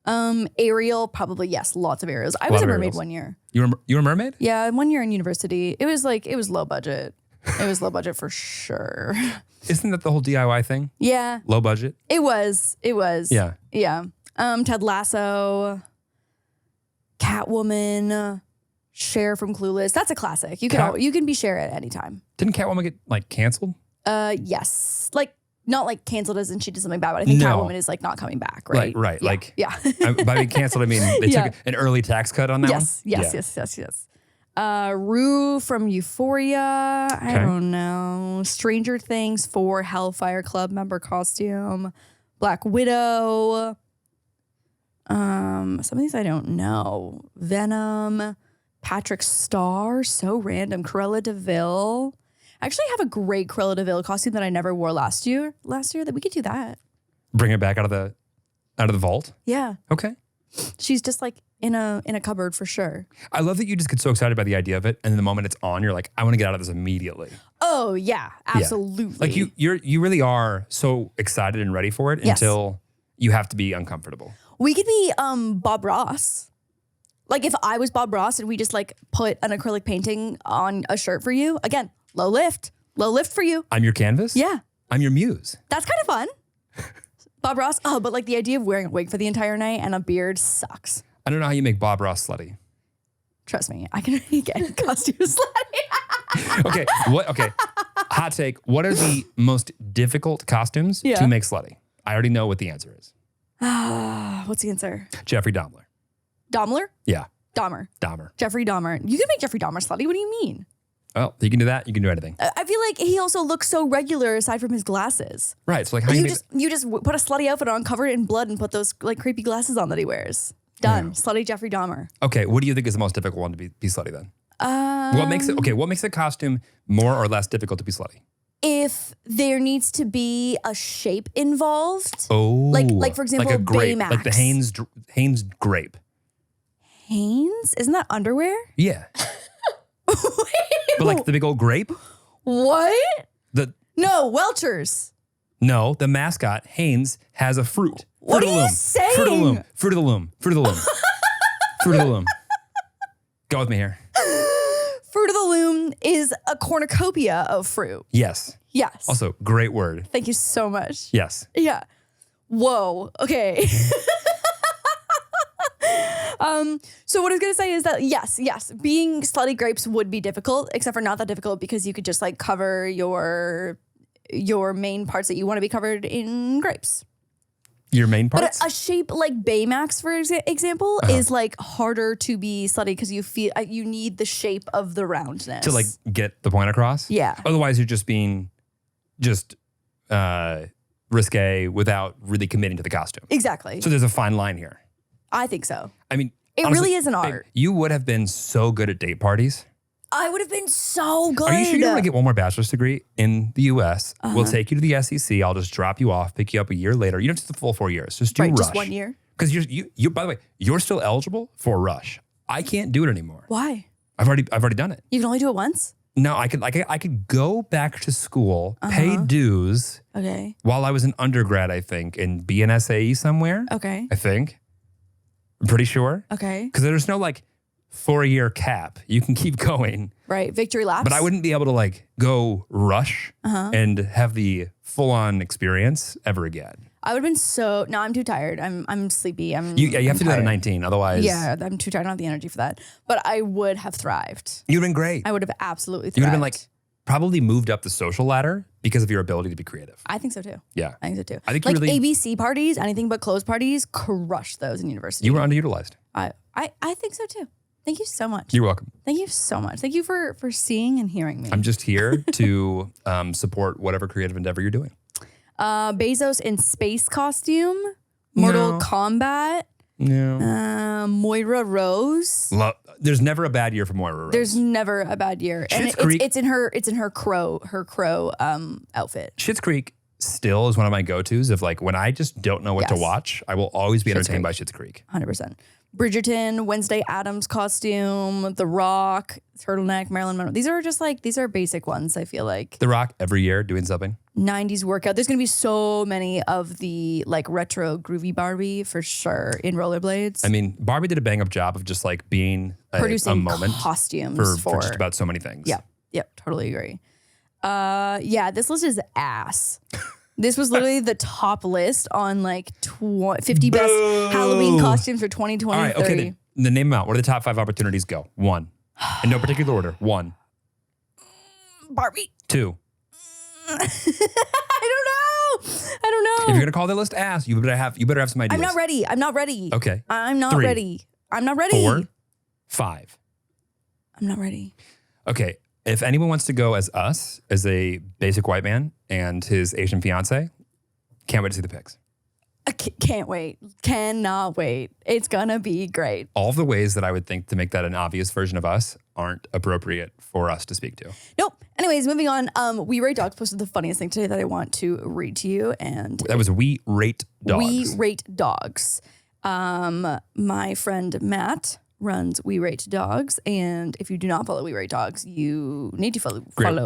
Speaker 2: Ariel, probably yes, lots of Ariels. I
Speaker 1: lot
Speaker 2: was a
Speaker 1: of
Speaker 2: mermaid
Speaker 1: Ariels.
Speaker 2: 1 year.
Speaker 1: You were a mermaid?
Speaker 2: Yeah, 1 year in university. It was low budget. It was low budget for sure.
Speaker 1: Isn't that the whole DIY thing?
Speaker 2: Yeah,
Speaker 1: Low budget?
Speaker 2: it was.
Speaker 1: Yeah.
Speaker 2: Yeah. Ted Lasso, Catwoman, Cher from Clueless. That's a classic. You can be Cher at any time.
Speaker 1: Didn't Catwoman get like canceled?
Speaker 2: Yes. Like not like canceled as in she did something bad, but I think
Speaker 1: No.
Speaker 2: Catwoman is like not coming back, right?
Speaker 1: Right.
Speaker 2: Yeah.
Speaker 1: Like,
Speaker 2: yeah.
Speaker 1: by being canceled, I mean they
Speaker 2: Yeah.
Speaker 1: took an early tax cut on that
Speaker 2: yes.
Speaker 1: one?
Speaker 2: Yes. Rue from Euphoria. I don't know. Stranger Things 4 Hellfire Club member costume. Black Widow. Some of these I don't know. Venom. Patrick Starr. So random. Cruella DeVille. I actually have a great Cruella DeVille costume that I never wore last year. That we could do that.
Speaker 1: Bring it back out of the vault?
Speaker 2: Yeah.
Speaker 1: Okay.
Speaker 2: She's just like in a cupboard for sure.
Speaker 1: I love that you just get so excited by the idea of it, and then the moment it's on, you're like, I want to get out of this immediately.
Speaker 2: Oh yeah, absolutely.
Speaker 1: Like you really are so excited and ready for it
Speaker 2: Yes.
Speaker 1: until you have to be uncomfortable.
Speaker 2: We could be Bob Ross. Like if I was Bob Ross and we just like put an acrylic painting on a shirt for you. Again, low lift for you.
Speaker 1: I'm your canvas?
Speaker 2: Yeah,
Speaker 1: I'm your muse.
Speaker 2: that's kind of fun. Bob Ross. Oh, but like the idea of wearing a wig for the entire night and a beard sucks.
Speaker 1: I don't know how you make Bob Ross slutty.
Speaker 2: Trust me, I can get costumes slutty.
Speaker 1: Okay. Hot take. What are the most difficult costumes
Speaker 2: Yeah.
Speaker 1: to make slutty? I already know what the answer is.
Speaker 2: What's the answer?
Speaker 1: Jeffrey Dahmer.
Speaker 2: Dahmer?
Speaker 1: Yeah.
Speaker 2: Dahmer.
Speaker 1: Dahmer.
Speaker 2: Jeffrey Dahmer. You can make Jeffrey Dahmer slutty. What do you mean?
Speaker 1: Well, you can do that. You can do anything.
Speaker 2: I feel like he also looks so regular aside from his glasses.
Speaker 1: Right. So like how you make
Speaker 2: You just put a slutty outfit on, cover it in blood, and put those like creepy glasses on that he wears. Done. Slutty Jeffrey Dahmer.
Speaker 1: Okay. What do you think is the most difficult one to be slutty then? What makes a costume more or less difficult to be slutty?
Speaker 2: If there needs to be a shape involved.
Speaker 1: Oh.
Speaker 2: Like for example,
Speaker 1: like a grape.
Speaker 2: Baymax.
Speaker 1: Like the Hanes grape.
Speaker 2: Hanes? Isn't that underwear?
Speaker 1: Yeah. But like the big old grape?
Speaker 2: What?
Speaker 1: No,
Speaker 2: Welchers.
Speaker 1: the mascot, Hanes, has a fruit.
Speaker 2: What
Speaker 1: Fruit of the
Speaker 2: are you
Speaker 1: Loom.
Speaker 2: saying?
Speaker 1: Fruit of the Loom. Fruit of the Loom. Fruit of the Loom. Fruit of the Loom. Go with me here.
Speaker 2: Fruit of the Loom is a cornucopia of fruit.
Speaker 1: Yes.
Speaker 2: Yes.
Speaker 1: Also, great word.
Speaker 2: Thank you so much.
Speaker 1: Yes.
Speaker 2: Yeah. Whoa. Okay. So what I was gonna say is that yes, being slutty grapes would be difficult, except for not that difficult because you could just like cover your main parts that you want to be covered in grapes.
Speaker 1: Your main parts?
Speaker 2: But a shape like Baymax, for example, is like harder to be slutty because you feel you need the shape of the roundness
Speaker 1: to like get the point across?
Speaker 2: Yeah.
Speaker 1: Otherwise, you're just being risque without really committing to the costume.
Speaker 2: Exactly.
Speaker 1: So there's a fine line here.
Speaker 2: I think so.
Speaker 1: I mean,
Speaker 2: It
Speaker 1: honestly,
Speaker 2: really is an
Speaker 1: babe,
Speaker 2: art.
Speaker 1: you would have been so good at date parties.
Speaker 2: I would have been so good.
Speaker 1: Are you sure you want to get one more bachelor's degree in the U.S.? We'll take you to the SEC. I'll just drop you off, pick you up a year later. You don't have to do the full 4 years. Just do
Speaker 2: Right,
Speaker 1: Rush.
Speaker 2: just 1 year.
Speaker 1: Because you. By the way, you're still eligible for Rush. I can't do it anymore.
Speaker 2: Why?
Speaker 1: I've already done it.
Speaker 2: You can only do it once?
Speaker 1: No, I could go back to school, pay dues
Speaker 2: Okay.
Speaker 1: while I was an undergrad, I think, and be an SAE somewhere.
Speaker 2: Okay.
Speaker 1: I think. I'm pretty sure.
Speaker 2: Okay.
Speaker 1: Because there's no like 4-year cap. You can keep going.
Speaker 2: Right. Victory laps.
Speaker 1: But I wouldn't be able to like go Rush and have the full-on experience ever again.
Speaker 2: I would have been so. No, I'm too tired. I'm sleepy.
Speaker 1: You have
Speaker 2: I'm
Speaker 1: to do that at
Speaker 2: tired.
Speaker 1: 19. Otherwise,
Speaker 2: Yeah, I'm too tired. I don't have the energy for that. But I would have thrived.
Speaker 1: you'd have been great.
Speaker 2: I would have absolutely thrived.
Speaker 1: You would have been like probably moved up the social ladder because of your ability to be creative.
Speaker 2: I think so too.
Speaker 1: Yeah.
Speaker 2: I think so too.
Speaker 1: I think you
Speaker 2: like
Speaker 1: really-
Speaker 2: ABC parties, anything but closed parties, crush those in university.
Speaker 1: You were underutilized.
Speaker 2: I think so too. Thank you so much.
Speaker 1: You're welcome.
Speaker 2: Thank you so much. Thank you for seeing and hearing me.
Speaker 1: I'm just here to support whatever creative endeavor you're doing.
Speaker 2: Bezos in space costume. Mortal
Speaker 1: No.
Speaker 2: Kombat.
Speaker 1: No.
Speaker 2: Moira Rose.
Speaker 1: There's never a bad year for Moira Rose.
Speaker 2: There's never a bad year. And
Speaker 1: Schitt's Creek.
Speaker 2: it's in her crow outfit.
Speaker 1: Schitt's Creek still is one of my go-tos of like when I just don't know what to
Speaker 2: Yes.
Speaker 1: watch, I will always be
Speaker 2: Schitt's
Speaker 1: entertained by
Speaker 2: Creek.
Speaker 1: Schitt's Creek.
Speaker 2: 100%. Bridgerton, Wednesday Addams costume, The Rock, turtleneck, Marilyn Monroe. These are basic ones, I feel like.
Speaker 1: The Rock every year doing something.
Speaker 2: 90s workout. There's going to be so many of the like retro groovy Barbie for sure in rollerblades.
Speaker 1: I mean, Barbie did a bang up job of just like being a
Speaker 2: Producing
Speaker 1: moment
Speaker 2: costumes
Speaker 1: for just about so many things.
Speaker 2: Yep, totally agree. This list is ass. This was literally the top list on like 50 best Halloween costumes for 2020.
Speaker 1: All right, okay. Then name them out. What are the top 5 opportunities? Go. 1. In no particular order. 1.
Speaker 2: Barbie.
Speaker 1: 2.
Speaker 2: I don't know.
Speaker 1: If you're gonna call the list ass, you better have some ideas.
Speaker 2: I'm not ready.
Speaker 1: Okay.
Speaker 2: I'm not
Speaker 1: 3.
Speaker 2: ready. I'm not ready.
Speaker 1: 4. 5.
Speaker 2: I'm not ready.
Speaker 1: Okay. If anyone wants to go as us, as a basic white man and his Asian fiance, can't wait to see the pics.
Speaker 2: I can't wait. Cannot wait. It's gonna be great.
Speaker 1: All of the ways that I would think to make that an obvious version of us aren't appropriate for us to speak to.
Speaker 2: Nope. Anyways, moving on. We Rate Dogs posted the funniest thing today that I want to read to you. And
Speaker 1: That was We Rate Dogs.
Speaker 2: We Rate Dogs. My friend Matt runs We Rate Dogs. And if you do not follow We Rate Dogs, you need to follow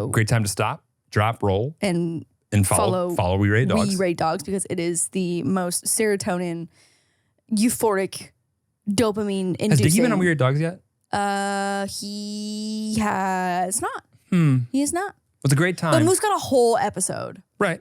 Speaker 1: Great time to stop, drop, roll,
Speaker 2: and
Speaker 1: follow We Rate Dogs.
Speaker 2: We Rate Dogs because it is the most serotonin, euphoric, dopamine inducing.
Speaker 1: Has Diggy been on We Rate Dogs yet?
Speaker 2: He has not. He is not.
Speaker 1: It's a great time.
Speaker 2: But Moose got a whole episode.
Speaker 1: Right.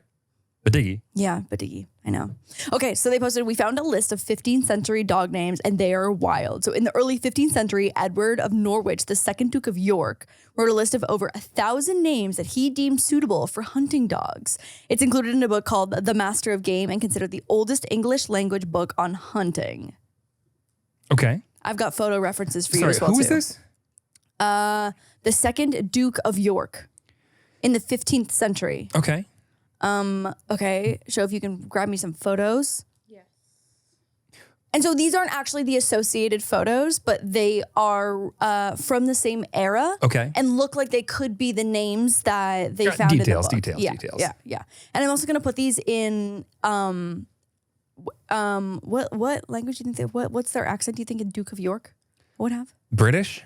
Speaker 1: But Diggy.
Speaker 2: Yeah, but Diggy, I know. Okay, so they posted, we found a list of 15th century dog names and they are wild. So in the early 15th century, Edward of Norwich, the second Duke of York, wrote a list of over 1,000 names that he deemed suitable for hunting dogs. It's included in a book called The Master of Game and considered the oldest English language book on hunting.
Speaker 1: Okay.
Speaker 2: I've got photo references for you
Speaker 1: Sorry,
Speaker 2: as well,
Speaker 1: who is
Speaker 2: too.
Speaker 1: this?
Speaker 2: The second Duke of York in the 15th century.
Speaker 1: Okay.
Speaker 2: Okay, so if you can grab me some photos.
Speaker 4: Yes.
Speaker 2: And so these aren't actually the associated photos, but they are from the same era.
Speaker 1: Okay.
Speaker 2: And look like they could be the names that they found
Speaker 1: Details,
Speaker 2: in the book.
Speaker 1: details.
Speaker 2: Yeah. And I'm also gonna put these in what language do you think what's their accent? Do you think a Duke of York would have?
Speaker 1: British?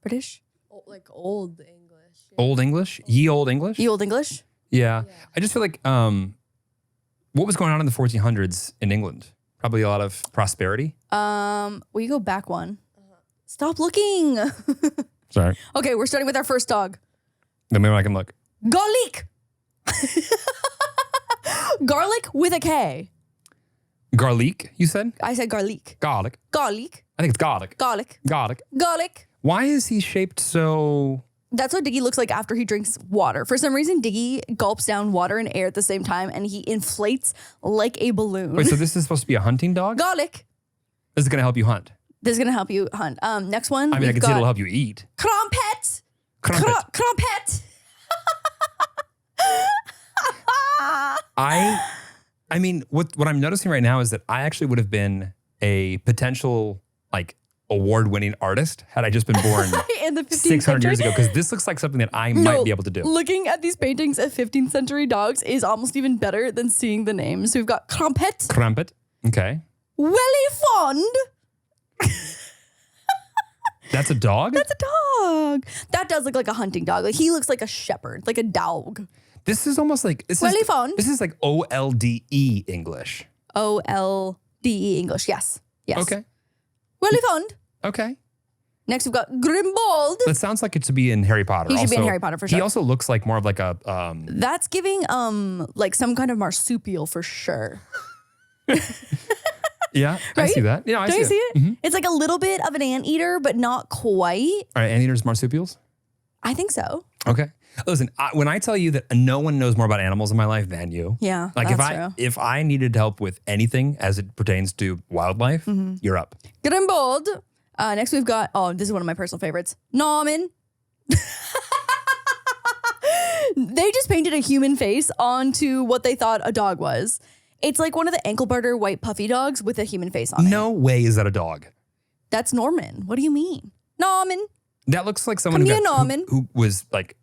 Speaker 2: British?
Speaker 4: Like old English.
Speaker 1: Old English? Ye Old English?
Speaker 2: Ye Old English?
Speaker 1: Yeah. I just feel like what was going on in the 1400s in England? Probably a lot of prosperity.
Speaker 2: Will you go back one? Stop looking.
Speaker 1: Sorry.
Speaker 2: Okay, we're starting with our first dog.
Speaker 1: Then maybe I can look.
Speaker 2: Garlic. Garlic with a K.
Speaker 1: Garlic, you said?
Speaker 2: I said garlic.
Speaker 1: Garlic.
Speaker 2: Garlic.
Speaker 1: I think it's garlic.
Speaker 2: Garlic.
Speaker 1: Garlic.
Speaker 2: Garlic.
Speaker 1: Why is he shaped so...
Speaker 2: That's what Diggy looks like after he drinks water. For some reason, Diggy gulps down water and air at the same time, and he inflates like a balloon.
Speaker 1: Wait, so this is supposed to be a hunting dog?
Speaker 2: Garlic.
Speaker 1: This is going to help you hunt.
Speaker 2: This is going to help you hunt. Next one.
Speaker 1: I mean, I can see it'll help you eat.
Speaker 2: Crumpet.
Speaker 1: Crumpet.
Speaker 2: Crumpet.
Speaker 1: I mean, what I'm noticing right now is that I actually would have been a potential, like, award-winning artist had I just been born
Speaker 2: In the 15th
Speaker 1: 600 years
Speaker 2: century.
Speaker 1: ago, because this looks like something that I might be able to do.
Speaker 2: Looking at these paintings of 15th century dogs is almost even better than seeing the names. We've got Crumpet,
Speaker 1: Crumpet. Okay.
Speaker 2: Wellyfond.
Speaker 1: That's a dog?
Speaker 2: That's a dog. That does look like a hunting dog. Like he looks like a shepherd, like a dog.
Speaker 1: This is almost like... This is like OLDE English.
Speaker 2: OLDE English. Yes.
Speaker 1: Okay.
Speaker 2: Wellyfond.
Speaker 1: Okay.
Speaker 2: Next we've got Grimbold.
Speaker 1: That sounds like it to be in Harry Potter.
Speaker 2: He should be in
Speaker 1: Also,
Speaker 2: Harry Potter for
Speaker 1: He
Speaker 2: sure.
Speaker 1: also looks like more of like a...
Speaker 2: That's giving like some kind of marsupial for sure.
Speaker 1: Yeah, I
Speaker 2: Right?
Speaker 1: see that. Yeah, I
Speaker 2: Don't you see it?
Speaker 1: Mhm.
Speaker 2: It's like a little bit of an anteater, but not quite.
Speaker 1: All right, anteaters, marsupials?
Speaker 2: I think so.
Speaker 1: Okay. Listen, when I tell you that no one knows more about animals in my life than you,
Speaker 2: Yeah,
Speaker 1: like
Speaker 2: that's true.
Speaker 1: if I needed help with anything as it pertains to wildlife,
Speaker 2: Mm-hmm.
Speaker 1: you're up.
Speaker 2: Grimbold. Next we've got, this is one of my personal favorites. Norman. They just painted a human face onto what they thought a dog was. It's like one of the ankle biter white puffy dogs with a human face on it.
Speaker 1: No way is that a dog.
Speaker 2: That's Norman. What do you mean? Norman.
Speaker 1: That looks like someone who was like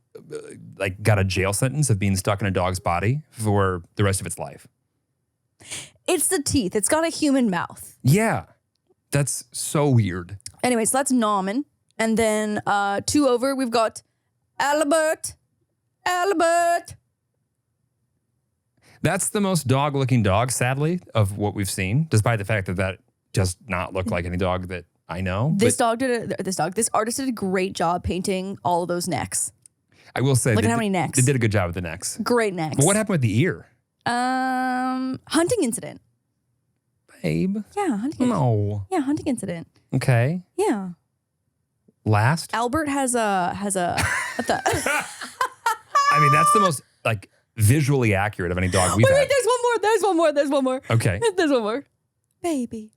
Speaker 1: got a jail sentence of being stuck in a dog's body for the rest of its life.
Speaker 2: It's the teeth. It's got a human mouth.
Speaker 1: Yeah. That's so weird.
Speaker 2: Anyway, so that's Norman. And then 2 over, we've got Albert. Albert.
Speaker 1: That's the most dog-looking dog, sadly, of what we've seen, despite the fact that that does not look like any dog that I know.
Speaker 2: This artist did a great job painting all of those necks.
Speaker 1: I will say,
Speaker 2: look at how many necks.
Speaker 1: They did a good job with the necks.
Speaker 2: Great necks.
Speaker 1: But what happened with the ear?
Speaker 2: Hunting incident.
Speaker 1: Babe.
Speaker 2: Yeah, hunting.
Speaker 1: No.
Speaker 2: Yeah, hunting incident.
Speaker 1: Okay.
Speaker 2: Yeah.
Speaker 1: Last.
Speaker 2: Albert has a.
Speaker 1: I mean, that's the most like visually accurate of any dog we've had.
Speaker 2: Wait, there's one more.
Speaker 1: Okay.
Speaker 2: There's one more. Baby.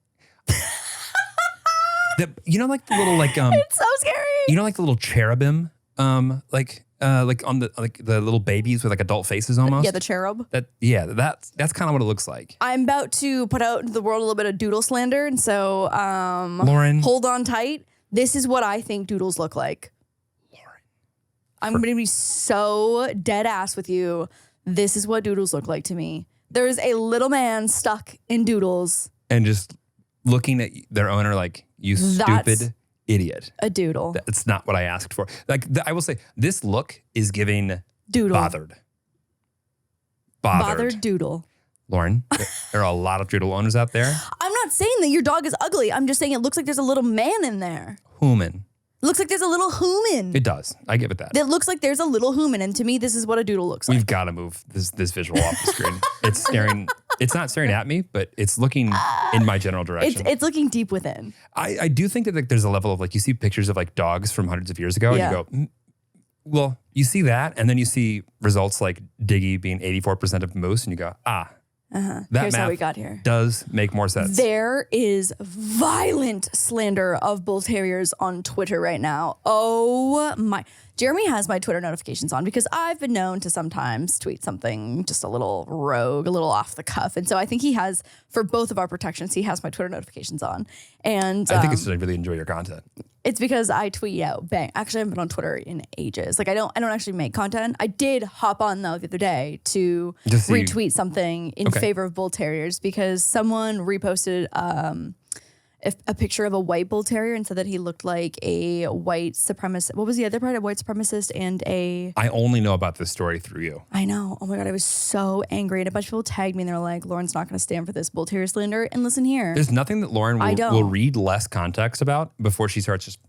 Speaker 1: You know, like the little
Speaker 2: it's so scary.
Speaker 1: You know, like the little cherubim, like on the little babies with like adult faces almost.
Speaker 2: Yeah, the cherub.
Speaker 1: That's kind of what it looks like.
Speaker 2: I'm about to put out into the world a little bit of doodle slander, and so
Speaker 1: Lauren,
Speaker 2: hold on tight. This is what I think doodles look like. I'm going to be so dead ass with you. This is what doodles look like to me. There's a little man stuck in doodles.
Speaker 1: And just looking at their owner like, you stupid idiot.
Speaker 2: A doodle.
Speaker 1: That's not what I asked for. Like, I will say, this look is giving
Speaker 2: doodle.
Speaker 1: Bothered
Speaker 2: doodle.
Speaker 1: Lauren, there are a lot of doodle owners out there.
Speaker 2: I'm not saying that your dog is ugly. I'm just saying it looks like there's a little man in there.
Speaker 1: Human.
Speaker 2: Looks like there's a little human.
Speaker 1: It does. I give it that.
Speaker 2: It looks like there's a little human, and to me, this is what a doodle looks like.
Speaker 1: We've got to move this visual off the screen. It's staring. It's not staring at me, but it's looking in my general direction.
Speaker 2: It's looking deep within.
Speaker 1: I do think that like, there's a level of like you see pictures of like dogs from hundreds of years ago, and you go, well, you see that, and then you see results like Diggy being 84% of moose, and you go,
Speaker 2: Here's how we got here.
Speaker 1: Does make more sense.
Speaker 2: There is violent slander of bull terriers on Twitter right now. Oh my. Jeremy has my Twitter notifications on because I've been known to sometimes tweet something just a little rogue, a little off the cuff. And so I think he has, for both of our protections, he has my Twitter notifications on. And
Speaker 1: I think it's because I really enjoy your content.
Speaker 2: It's because I tweet out bang. Actually, I haven't been on Twitter in ages. Like I don't actually make content. I did hop on though the other day to retweet something in favor of bull terriers because someone reposted a picture of a white bull terrier and said that he looked like a white supremacist. What was the other part? A white supremacist and a...
Speaker 1: I only know about this story through you.
Speaker 2: I know. Oh my God, I was so angry. And a bunch of people tagged me and they're like, Lauren's not going to stand for this bull terrier slander. And listen here.
Speaker 1: There's nothing that Lauren will read less context about before she starts just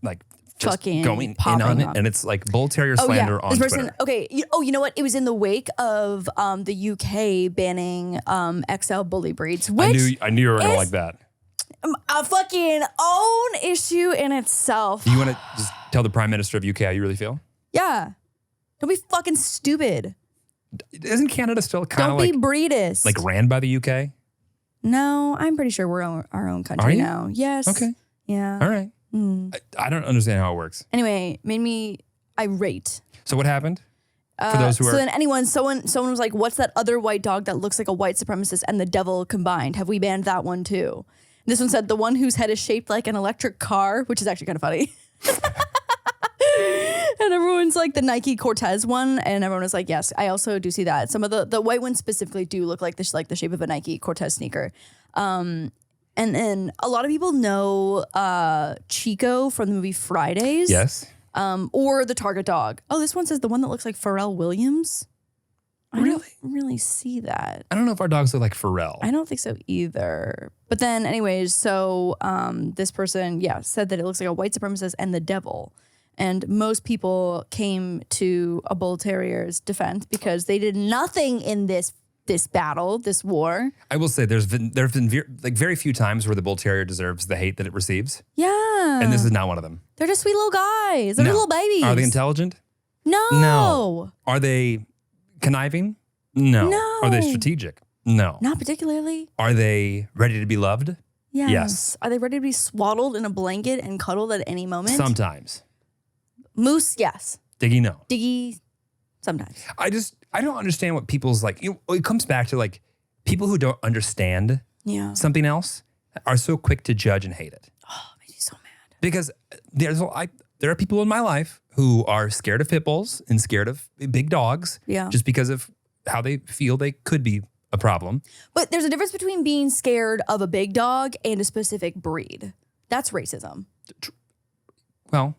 Speaker 1: fucking going in on it. And it's like bull terrier slander on Twitter.
Speaker 2: Okay. You know what? It was in the wake of the UK banning XL bully breeds. Which
Speaker 1: I knew you were going to like that.
Speaker 2: A fucking own issue in itself.
Speaker 1: Do you want to just tell the Prime Minister of UK how you really feel?
Speaker 2: Yeah. Don't be fucking stupid.
Speaker 1: Isn't Canada still kind of
Speaker 2: Don't be breedist.
Speaker 1: like ran by the UK?
Speaker 2: No, I'm pretty sure we're our own country now. Yes.
Speaker 1: Okay.
Speaker 2: Yeah.
Speaker 1: All right. I don't understand how it works.
Speaker 2: Anyway, made me irate.
Speaker 1: So what happened? For those who are...
Speaker 2: So then someone was like, what's that other white dog that looks like a white supremacist and the devil combined? Have we banned that one too? This one said the one whose head is shaped like an electric car, which is actually kind of funny. And everyone's like the Nike Cortez one, and everyone was like, yes, I also do see that. Some of the white ones specifically do look like the shape of a Nike Cortez sneaker. And then a lot of people know Chico from the movie Fridays.
Speaker 1: Yes.
Speaker 2: Or the Target dog. Oh, this one says the one that looks like Pharrell Williams. I don't really see that.
Speaker 1: I don't know if our dogs look like Pharrell.
Speaker 2: I don't think so either. But then anyways, so this person, said that it looks like a white supremacist and the devil. And most people came to a bull terrier's defense because they did nothing in this battle, this war.
Speaker 1: I will say there have been very few times where the bull terrier deserves the hate that it receives.
Speaker 2: Yeah.
Speaker 1: And this is not one of them.
Speaker 2: They're just sweet little guys. They're little babies.
Speaker 1: Are they intelligent?
Speaker 2: No.
Speaker 1: Are they conniving? No. Are they strategic? No.
Speaker 2: Not particularly.
Speaker 1: Are they ready to be loved?
Speaker 2: Yes. Are they ready to be swaddled in a blanket and cuddled at any moment?
Speaker 1: Sometimes.
Speaker 2: Moose, yes.
Speaker 1: Diggy, no.
Speaker 2: Diggy, sometimes.
Speaker 1: I don't understand what people's like, it comes back to like people who don't understand something else are so quick to judge and hate it.
Speaker 2: Oh, it makes me so mad.
Speaker 1: Because there are people in my life who are scared of pit bulls and scared of big dogs just because of how they feel they could be a problem.
Speaker 2: But there's a difference between being scared of a big dog and a specific breed. That's racism.
Speaker 1: Well,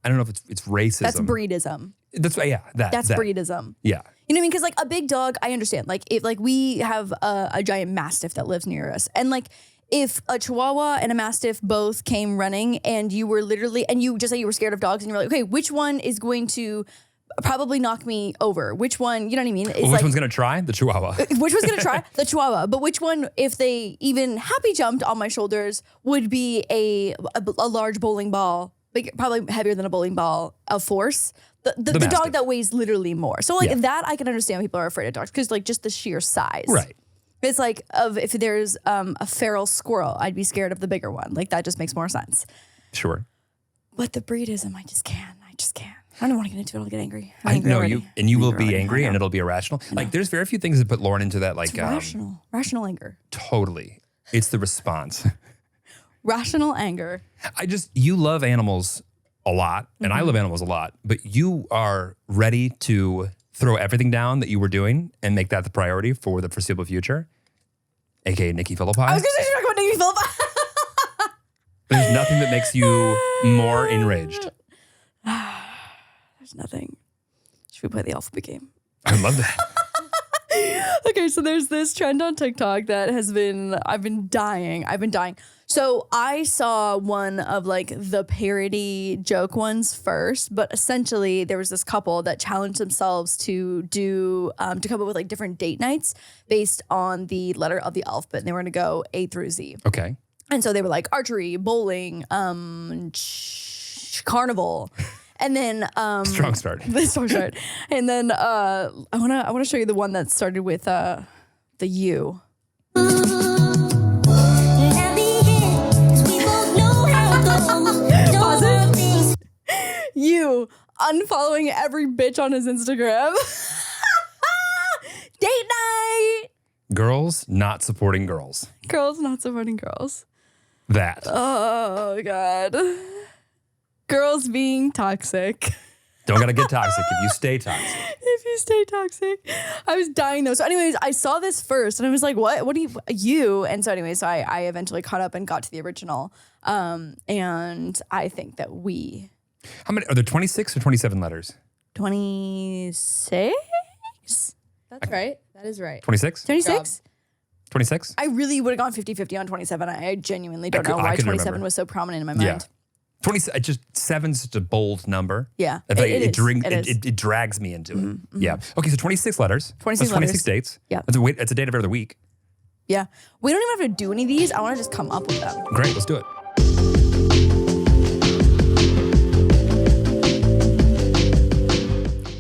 Speaker 1: I don't know if it's racism.
Speaker 2: That's breedism.
Speaker 1: That's
Speaker 2: That's breedism.
Speaker 1: Yeah.
Speaker 2: You know what I mean? Because like a big dog, I understand. Like if like we have a giant mastiff that lives near us, and like if a Chihuahua and a Mastiff both came running and you were literally, and you just say you were scared of dogs and you were like, okay, which one is going to probably knock me over? Which one, you know what I mean?
Speaker 1: Which one's going to try? The Chihuahua.
Speaker 2: Which one's going to try? The Chihuahua. But which one, if they even happy jumped on my shoulders, would be a large bowling ball, like probably heavier than a bowling ball of force. The dog that weighs literally more. So like that I can understand people are afraid of dogs because like just the sheer size.
Speaker 1: Right.
Speaker 2: It's like if there's a feral squirrel, I'd be scared of the bigger one. Like that just makes more sense.
Speaker 1: Sure.
Speaker 2: But the breedism, I just can't. I don't want to get into it. I'll get angry.
Speaker 1: I know you will be angry and it'll be irrational. Like there's very few things that put Lauren into that like
Speaker 2: rational anger.
Speaker 1: Totally. It's the response.
Speaker 2: Rational anger.
Speaker 1: You love animals a lot and I love animals a lot, but you are ready to throw everything down that you were doing and make that the priority for the foreseeable future, aka Nikki Phillippi.
Speaker 2: I was going to say talk about Nikki Phillippi.
Speaker 1: There's nothing that makes you more enraged.
Speaker 2: There's nothing. Should we play the alphabet game?
Speaker 1: I love that.
Speaker 2: Okay, so there's this trend on TikTok that I've been dying. So I saw one of like the parody joke ones first, but essentially there was this couple that challenged themselves to come up with like different date nights based on the letter of the alphabet. And they were going to go A through Z.
Speaker 1: Okay.
Speaker 2: And so they were like archery, bowling, carnival. And then
Speaker 1: strong start.
Speaker 2: And then I wanna show you the one that started with the U. You unfollowing every bitch on his Instagram. Date night.
Speaker 1: Girls not supporting girls.
Speaker 2: Girls not supporting girls.
Speaker 1: That.
Speaker 2: Oh God. Girls being toxic.
Speaker 1: Don't gotta get toxic if you stay toxic.
Speaker 2: If you stay toxic. I was dying though. So anyways, I saw this first and I was like, what? What do you? And so anyways, so I eventually caught up and got to the original. And I think that
Speaker 1: How many, are there 26 or 27 letters?
Speaker 2: 26?
Speaker 4: That's right. That is right.
Speaker 1: 26?
Speaker 2: 26?
Speaker 1: 26?
Speaker 2: I really would have gone 50-50 on 27. I genuinely don't know why 27
Speaker 1: remember.
Speaker 2: was so prominent in my mind.
Speaker 1: Yeah. 20, just 7's such a bold number.
Speaker 2: Yeah,
Speaker 1: it drags me into it. Yeah. Okay, so 26 letters.
Speaker 2: 26
Speaker 1: That's 26
Speaker 2: letters.
Speaker 1: dates.
Speaker 2: Yeah.
Speaker 1: That's a date of every other week.
Speaker 2: Yeah. We don't even have to do any of these. I want to just come up with them.
Speaker 1: Great, let's do it.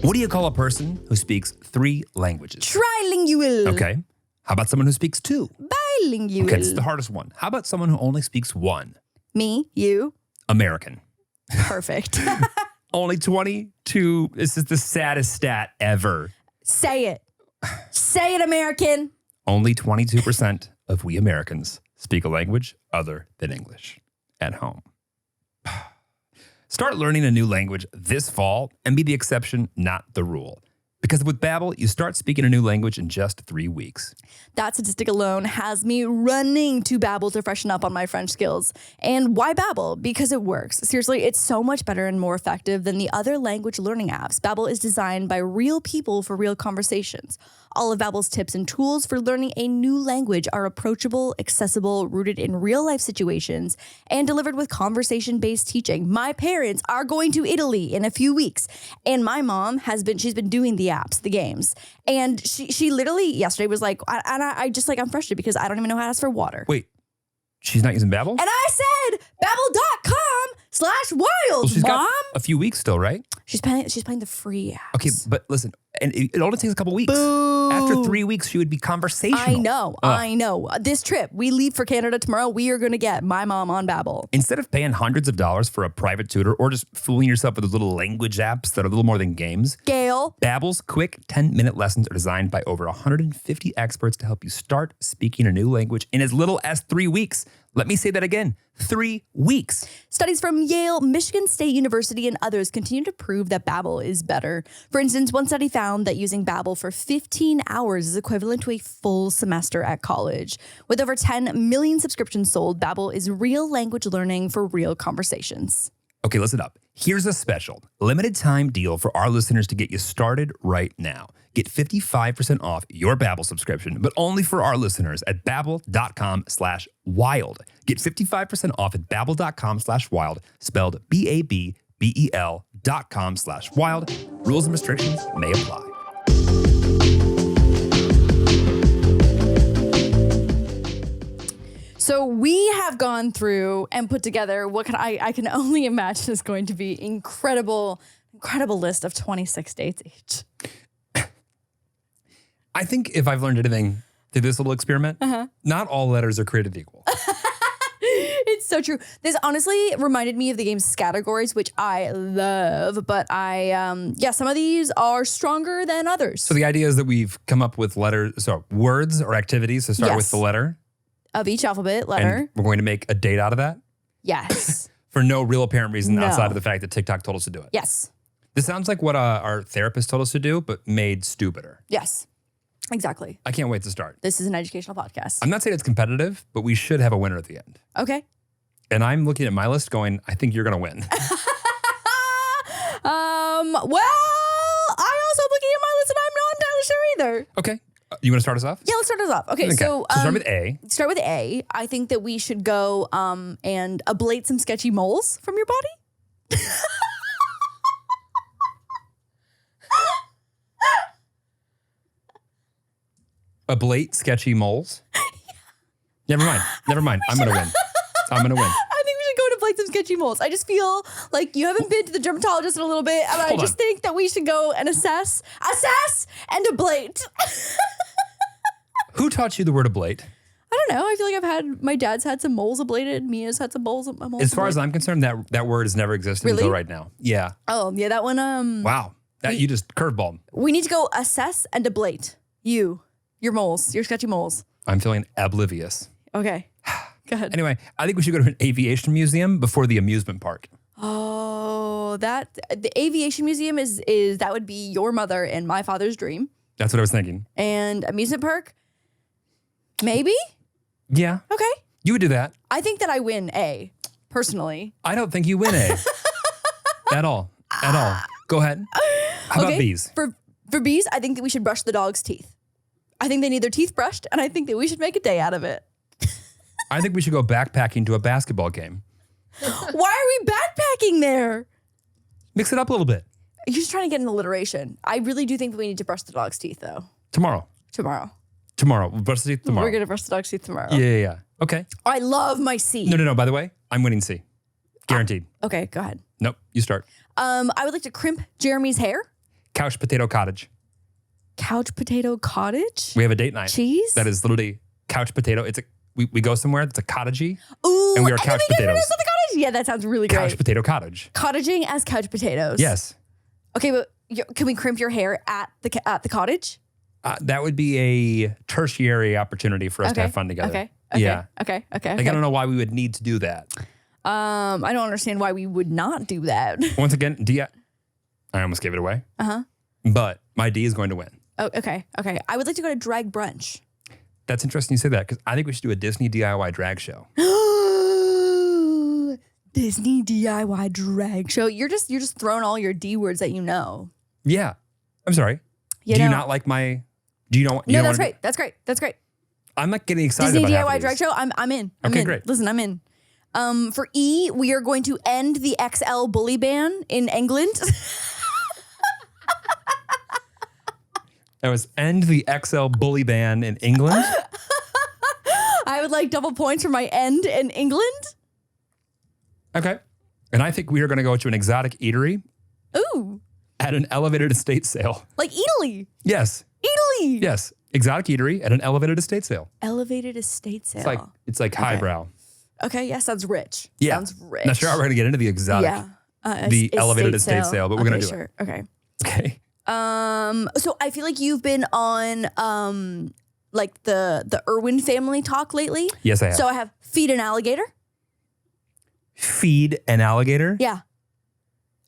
Speaker 1: What do you call a person who speaks 3 languages?
Speaker 2: Trilingual.
Speaker 1: Okay. How about someone who speaks 2?
Speaker 2: Bilingual.
Speaker 1: Okay, this is the hardest one. How about someone who only speaks 1?
Speaker 2: Me, you.
Speaker 1: American.
Speaker 2: Perfect.
Speaker 1: Only 22. This is the saddest stat ever.
Speaker 2: Say it. Say it, American.
Speaker 1: Only 22% of we Americans speak a language other than English at home. Start learning a new language this fall and be the exception, not the rule. Because with Babbel, you start speaking a new language in just 3 weeks.
Speaker 2: That statistic alone has me running to Babbel to freshen up on my French skills. And why Babbel? Because it works. Seriously, it's so much better and more effective than the other language learning apps. Babbel is designed by real people for real conversations. All of Babbel's tips and tools for learning a new language are approachable, accessible, rooted in real-life situations, and delivered with conversation-based teaching. My parents are going to Italy in a few weeks, and my mom she's been doing the apps, the games, and she literally yesterday was like, I'm frustrated because I don't even know how to ask for water.
Speaker 1: Wait, she's not using Babbel?
Speaker 2: And I said, babbel.com/wild, Mom.
Speaker 1: a few weeks still, right?
Speaker 2: She's playing the free apps.
Speaker 1: Okay, but listen, and it only takes a couple weeks.
Speaker 2: Boo.
Speaker 1: After 3 weeks, she would be conversational.
Speaker 2: I know. This trip, we leave for Canada tomorrow. We are going to get my mom on Babbel.
Speaker 1: Instead of paying hundreds of dollars for a private tutor or just fooling yourself with those little language apps that are a little more than games,
Speaker 2: Gail.
Speaker 1: Babbel's quick 10-minute lessons are designed by over 150 experts to help you start speaking a new language in as little as 3 weeks. Let me say that again, 3 weeks.
Speaker 2: Studies from Yale, Michigan State University, and others continue to prove that Babbel is better. For instance, one study found that using Babbel for 15 hours is equivalent to a full semester at college. With over 10 million subscriptions sold, Babbel is real language learning for real conversations.
Speaker 1: Okay, listen up. Here's a special limited time deal for our listeners to get you started right now. Get 55% off your Babbel subscription, but only for our listeners at babbel.com/wild. Get 55% off at babbel.com/wild, spelled BABBEL.com/wild. Rules and restrictions may apply.
Speaker 2: So we have gone through and put together what I can only imagine is going to be incredible list of 26 dates each.
Speaker 1: I think if I've learned anything through this little experiment, not all letters are created equal.
Speaker 2: It's so true. This honestly reminded me of the game Categories, which I love, but some of these are stronger than others.
Speaker 1: So the idea is that we've come up with words or activities to start with the letter.
Speaker 2: Of each alphabet letter.
Speaker 1: And we're going to make a date out of that?
Speaker 2: Yes.
Speaker 1: For no real apparent reason outside of the fact that TikTok told us to do it.
Speaker 2: Yes.
Speaker 1: This sounds like what our therapist told us to do, but made stupider.
Speaker 2: Yes. Exactly.
Speaker 1: I can't wait to start.
Speaker 2: This is an educational podcast.
Speaker 1: I'm not saying it's competitive, but we should have a winner at the end.
Speaker 2: Okay.
Speaker 1: And I'm looking at my list going, I think you're going to win.
Speaker 2: Well, I'm also looking at my list and I'm not entirely sure either.
Speaker 1: Okay. You want to start us off?
Speaker 2: Yeah, let's start us off. Okay. So
Speaker 1: start with A.
Speaker 2: Start with A. I think that we should go and ablate some sketchy moles from your body.
Speaker 1: Ablate sketchy moles? Never mind. I'm going to win. I think we
Speaker 2: should go to ablate some sketchy moles. I just feel like you haven't been to the dermatologist in a little bit, and I just think that we should go and assess and ablate.
Speaker 1: Who taught you the word ablate?
Speaker 2: I don't know. I feel like my dad's had some moles ablated. Mia's had some moles
Speaker 1: As far as I'm concerned, that word has never existed until right now. Yeah.
Speaker 2: Oh, yeah, that one.
Speaker 1: Wow. You just curveballed.
Speaker 2: We need to go assess and ablate your moles, your sketchy moles.
Speaker 1: I'm feeling oblivious.
Speaker 2: Okay. Go ahead.
Speaker 1: Anyway, I think we should go to an aviation museum before the amusement park.
Speaker 2: Oh, the aviation museum is that would be your mother and my father's dream.
Speaker 1: That's what I was thinking.
Speaker 2: And amusement park? Maybe?
Speaker 1: Yeah.
Speaker 2: Okay.
Speaker 1: You would do that.
Speaker 2: I think that I win A, personally.
Speaker 1: I don't think you win A. At all. Go ahead. How about B's?
Speaker 2: For B's, I think that we should brush the dog's teeth. I think they need their teeth brushed, and I think that we should make a day out of it.
Speaker 1: I think we should go backpacking to a basketball game.
Speaker 2: Why are we backpacking there?
Speaker 1: Mix it up a little bit.
Speaker 2: You're just trying to get an alliteration. I really do think that we need to brush the dog's teeth, though.
Speaker 1: Tomorrow. We'll brush the teeth tomorrow.
Speaker 2: We're going to brush the dog's teeth tomorrow.
Speaker 1: Yeah. Okay.
Speaker 2: I love my C.
Speaker 1: No. By the way, I'm winning C. Guaranteed.
Speaker 2: Okay, go ahead.
Speaker 1: Nope. You start.
Speaker 2: I would like to crimp Jeremy's hair.
Speaker 1: Couch potato cottage.
Speaker 2: Couch potato cottage?
Speaker 1: We have a date night.
Speaker 2: Cheese?
Speaker 1: That is literally couch potato. We go somewhere that's a cottagey.
Speaker 2: Ooh,
Speaker 1: and we are couch potatoes.
Speaker 2: The cottage? Yeah, that sounds really great.
Speaker 1: Couch potato cottage.
Speaker 2: Cottaging as couch potatoes.
Speaker 1: Yes.
Speaker 2: Okay, but can we crimp your hair at the cottage?
Speaker 1: That would be a tertiary opportunity for us to have fun together.
Speaker 2: Okay.
Speaker 1: Yeah.
Speaker 2: Okay.
Speaker 1: I don't know why we would need to do that.
Speaker 2: I don't understand why we would not do that.
Speaker 1: Once again, I almost gave it away. But my D is going to win.
Speaker 2: Oh, okay. I would like to go to drag brunch.
Speaker 1: That's interesting you say that because I think we should do a Disney DIY drag show.
Speaker 2: Disney DIY drag show. You're just throwing all your D words that you know.
Speaker 1: Yeah. I'm sorry. Do you not like my... Do you know what...
Speaker 2: No, that's great. That's great.
Speaker 1: I'm not getting excited
Speaker 2: Disney
Speaker 1: about
Speaker 2: DIY drag show. I'm in.
Speaker 1: Great.
Speaker 2: Listen, I'm in. For E, we are going to end the XL bully ban in England.
Speaker 1: That was end the XL bully ban in England.
Speaker 2: I would like double points for my end in England.
Speaker 1: Okay. And I think we are going to go to an exotic eatery
Speaker 2: Ooh,
Speaker 1: at an elevated estate sale.
Speaker 2: like Italy.
Speaker 1: Yes.
Speaker 2: Italy.
Speaker 1: Yes. Exotic eatery at an elevated estate sale.
Speaker 2: Elevated estate sale.
Speaker 1: It's like highbrow.
Speaker 2: Okay, yeah, sounds rich.
Speaker 1: Yeah.
Speaker 2: Sounds rich.
Speaker 1: Not sure how we're going to get into the exotic.
Speaker 2: Yeah.
Speaker 1: The elevated estate sale, but we're gonna do it.
Speaker 2: Sure. Okay.
Speaker 1: Okay.
Speaker 2: So I feel like you've been on like the Irwin family talk lately.
Speaker 1: Yes, I have.
Speaker 2: So I have feed an alligator.
Speaker 1: Feed an alligator?
Speaker 2: Yeah.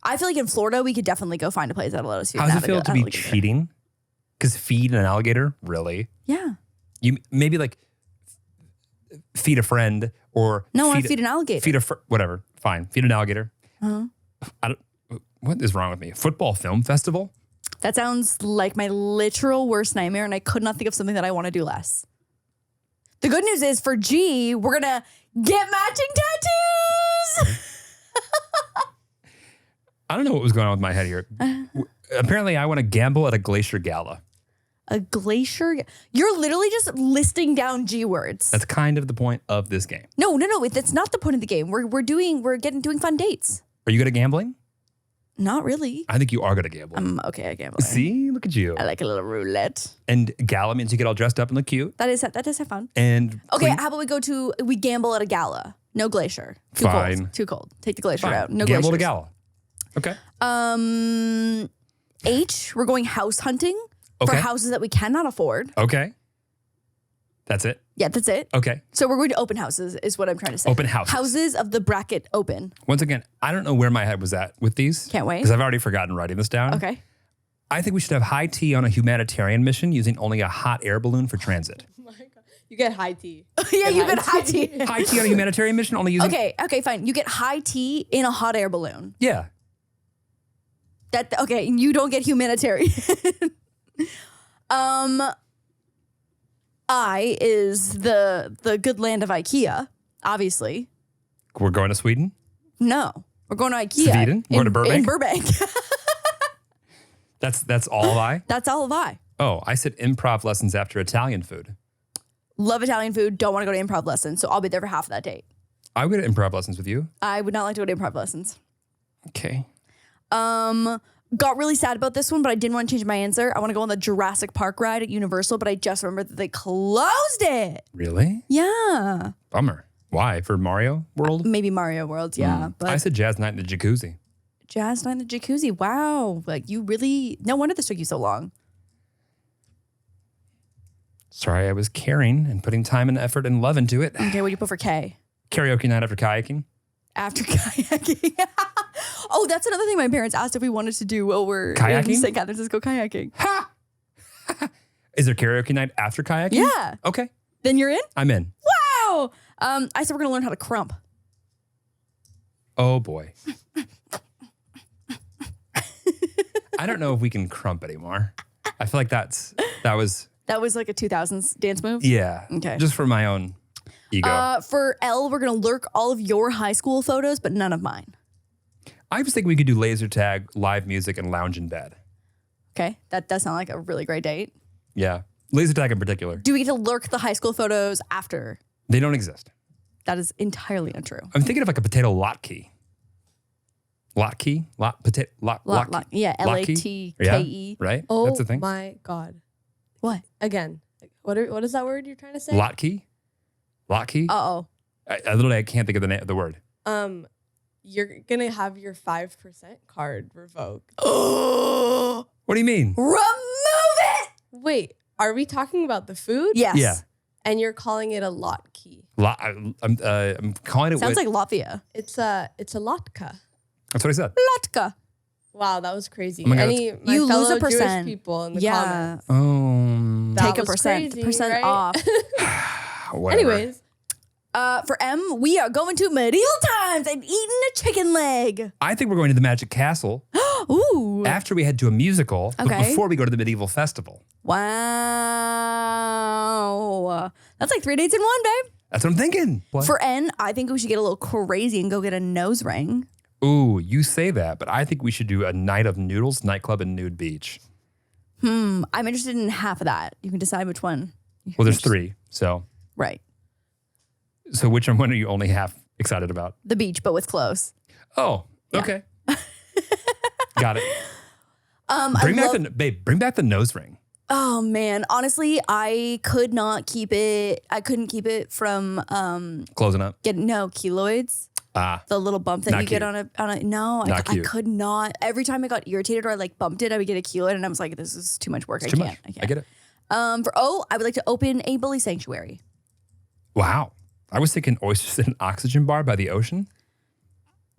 Speaker 2: I feel like in Florida we could definitely go find a place that'll let us feed
Speaker 1: How
Speaker 2: an
Speaker 1: does it feel to be
Speaker 2: alligator.
Speaker 1: cheating? Because feed an alligator? Really?
Speaker 2: Yeah.
Speaker 1: You maybe like feed a friend or
Speaker 2: No, I want to feed an alligator.
Speaker 1: Feed whatever. Fine. Feed an alligator.
Speaker 2: Uh-huh.
Speaker 1: What is wrong with me? Football film festival?
Speaker 2: That sounds like my literal worst nightmare, and I could not think of something that I want to do less. The good news is for G, we're gonna get matching tattoos.
Speaker 1: I don't know what was going on with my head here. Apparently, I want to gamble at a glacier gala.
Speaker 2: A glacier? You're literally just listing down G words.
Speaker 1: That's kind of the point of this game.
Speaker 2: No. That's not the point of the game. We're doing fun dates.
Speaker 1: Are you good at gambling?
Speaker 2: Not really.
Speaker 1: I think you are good at gambling.
Speaker 2: I'm okay at gambling.
Speaker 1: See, look at you.
Speaker 2: I like a little roulette.
Speaker 1: And gala means you get all dressed up and look cute.
Speaker 2: That does have fun.
Speaker 1: And
Speaker 2: Okay, how about we gamble at a gala? No glacier. Too
Speaker 1: Fine.
Speaker 2: cold. Too cold. Take the glacier
Speaker 1: fine.
Speaker 2: out. No
Speaker 1: Gamble at a
Speaker 2: glaciers.
Speaker 1: gala. Okay.
Speaker 2: H, we're going house hunting for
Speaker 1: Okay.
Speaker 2: houses that we cannot afford.
Speaker 1: Okay. That's it.
Speaker 2: Yeah, that's it.
Speaker 1: Okay.
Speaker 2: So we're going to open houses is what I'm trying to say.
Speaker 1: Open houses.
Speaker 2: Houses of the bracket open.
Speaker 1: Once again, I don't know where my head was at with these.
Speaker 2: Can't wait.
Speaker 1: Because I've already forgotten writing this down.
Speaker 2: Okay.
Speaker 1: I think we should have high tea on a humanitarian mission using only a hot air balloon for transit.
Speaker 4: Oh my God. You get high tea.
Speaker 2: Yeah, you get high tea.
Speaker 1: High tea on a humanitarian mission only using...
Speaker 2: Okay, fine. You get high tea in a hot air balloon.
Speaker 1: Yeah.
Speaker 2: Okay, you don't get humanitarian. I is the good land of IKEA, obviously.
Speaker 1: We're going to Sweden?
Speaker 2: No, we're going to IKEA.
Speaker 1: Sweden? We're going to Burbank?
Speaker 2: In Burbank.
Speaker 1: That's all of I?
Speaker 2: That's all of I.
Speaker 1: Oh, I said improv lessons after Italian food.
Speaker 2: Love Italian food. Don't want to go to improv lessons, so I'll be there for half of that date.
Speaker 1: I would go to improv lessons with you.
Speaker 2: I would not like to go to improv lessons.
Speaker 1: Okay.
Speaker 2: Got really sad about this one, but I didn't want to change my answer. I want to go on the Jurassic Park ride at Universal, but I just remembered that they closed it.
Speaker 1: Really?
Speaker 2: Yeah.
Speaker 1: Bummer. Why? For Mario World?
Speaker 2: Maybe Mario World, yeah. But
Speaker 1: I said jazz night in the jacuzzi.
Speaker 2: Jazz night in the jacuzzi. Wow. Like you really, no wonder this took you so long.
Speaker 1: Sorry, I was caring and putting time and effort and love into it.
Speaker 2: Okay, what do you put for K?
Speaker 1: Karaoke night after kayaking.
Speaker 2: After kayaking. Oh, that's another thing my parents asked if we wanted to do while we're
Speaker 1: Kayaking?
Speaker 2: in St. Catharines. Let's go kayaking.
Speaker 1: Ha! Is there karaoke night after kayaking?
Speaker 2: Yeah.
Speaker 1: Okay.
Speaker 2: Then you're in?
Speaker 1: I'm in.
Speaker 2: Wow. I said we're going to learn how to crump.
Speaker 1: Oh boy. I don't know if we can crump anymore. I feel like that was
Speaker 2: like a 2000s dance move?
Speaker 1: yeah.
Speaker 2: Okay.
Speaker 1: Just for my own ego.
Speaker 2: For L, we're going to lurk all of your high school photos, but none of mine.
Speaker 1: I was thinking we could do laser tag, live music, and lounge in bed.
Speaker 2: Okay. That does sound like a really great date.
Speaker 1: Yeah. Laser tag in particular.
Speaker 2: Do we get to lurk the high school photos after?
Speaker 1: They don't exist.
Speaker 2: That is entirely untrue.
Speaker 1: I'm thinking of like a potato latke. Latke? Potato latke?
Speaker 2: Yeah,
Speaker 1: Latke?
Speaker 2: L-A-T-K-E.
Speaker 1: Yeah, right?
Speaker 4: Oh
Speaker 1: That's the thing.
Speaker 4: my God.
Speaker 2: What?
Speaker 4: Again. What is that word you're trying to say?
Speaker 1: Latke? Latke?
Speaker 2: Uh-oh.
Speaker 1: I literally can't think of the word.
Speaker 4: You're going to have your 5% card revoked.
Speaker 1: What do you mean?
Speaker 2: Remove it!
Speaker 4: Wait, are we talking about the food?
Speaker 2: Yes.
Speaker 1: Yeah.
Speaker 4: And you're calling it a latke.
Speaker 1: I'm calling it.
Speaker 2: Sounds like Latvia.
Speaker 4: It's a latka.
Speaker 1: That's what I said.
Speaker 2: Latka.
Speaker 4: Wow, that was crazy.
Speaker 1: Oh my God,
Speaker 4: My
Speaker 2: you lose
Speaker 4: fellow
Speaker 2: a percent.
Speaker 4: Jewish people in the
Speaker 2: Yeah.
Speaker 4: comments.
Speaker 1: Oh.
Speaker 4: That
Speaker 2: Take a
Speaker 4: was
Speaker 2: percent.
Speaker 4: crazy,
Speaker 2: Percent
Speaker 4: right?
Speaker 2: off.
Speaker 1: Whatever.
Speaker 4: Anyways,
Speaker 2: For M, we are going to medieval times and eating a chicken leg.
Speaker 1: I think we're going to the Magic Castle
Speaker 2: Ooh.
Speaker 1: after we head to a musical, but
Speaker 2: Okay.
Speaker 1: before we go to the medieval festival.
Speaker 2: Wow. That's like 3 dates in one, babe.
Speaker 1: That's what I'm thinking. What?
Speaker 2: For N, I think we should get a little crazy and go get a nose ring.
Speaker 1: Ooh, you say that, but I think we should do a night of noodles, nightclub, and nude beach.
Speaker 2: I'm interested in half of that. You can decide which one.
Speaker 1: Well, there's 3, so
Speaker 2: Right.
Speaker 1: which one are you only half excited about?
Speaker 2: The beach, but with clothes.
Speaker 1: Oh, okay. Got it. Bring back the nose ring.
Speaker 2: Oh man, honestly, I could not keep it. I couldn't keep it from
Speaker 1: Closing up.
Speaker 2: keloids. The little bump that
Speaker 1: Not
Speaker 2: you get
Speaker 1: cute.
Speaker 2: on a no, I
Speaker 1: cute.
Speaker 2: could not. Every time I got irritated or I like bumped it, I would get a keloid, and I was like, this is too much work. I can't.
Speaker 1: I get it.
Speaker 2: I would like to open a bully sanctuary.
Speaker 1: Wow. I was thinking oysters in an oxygen bar by the ocean.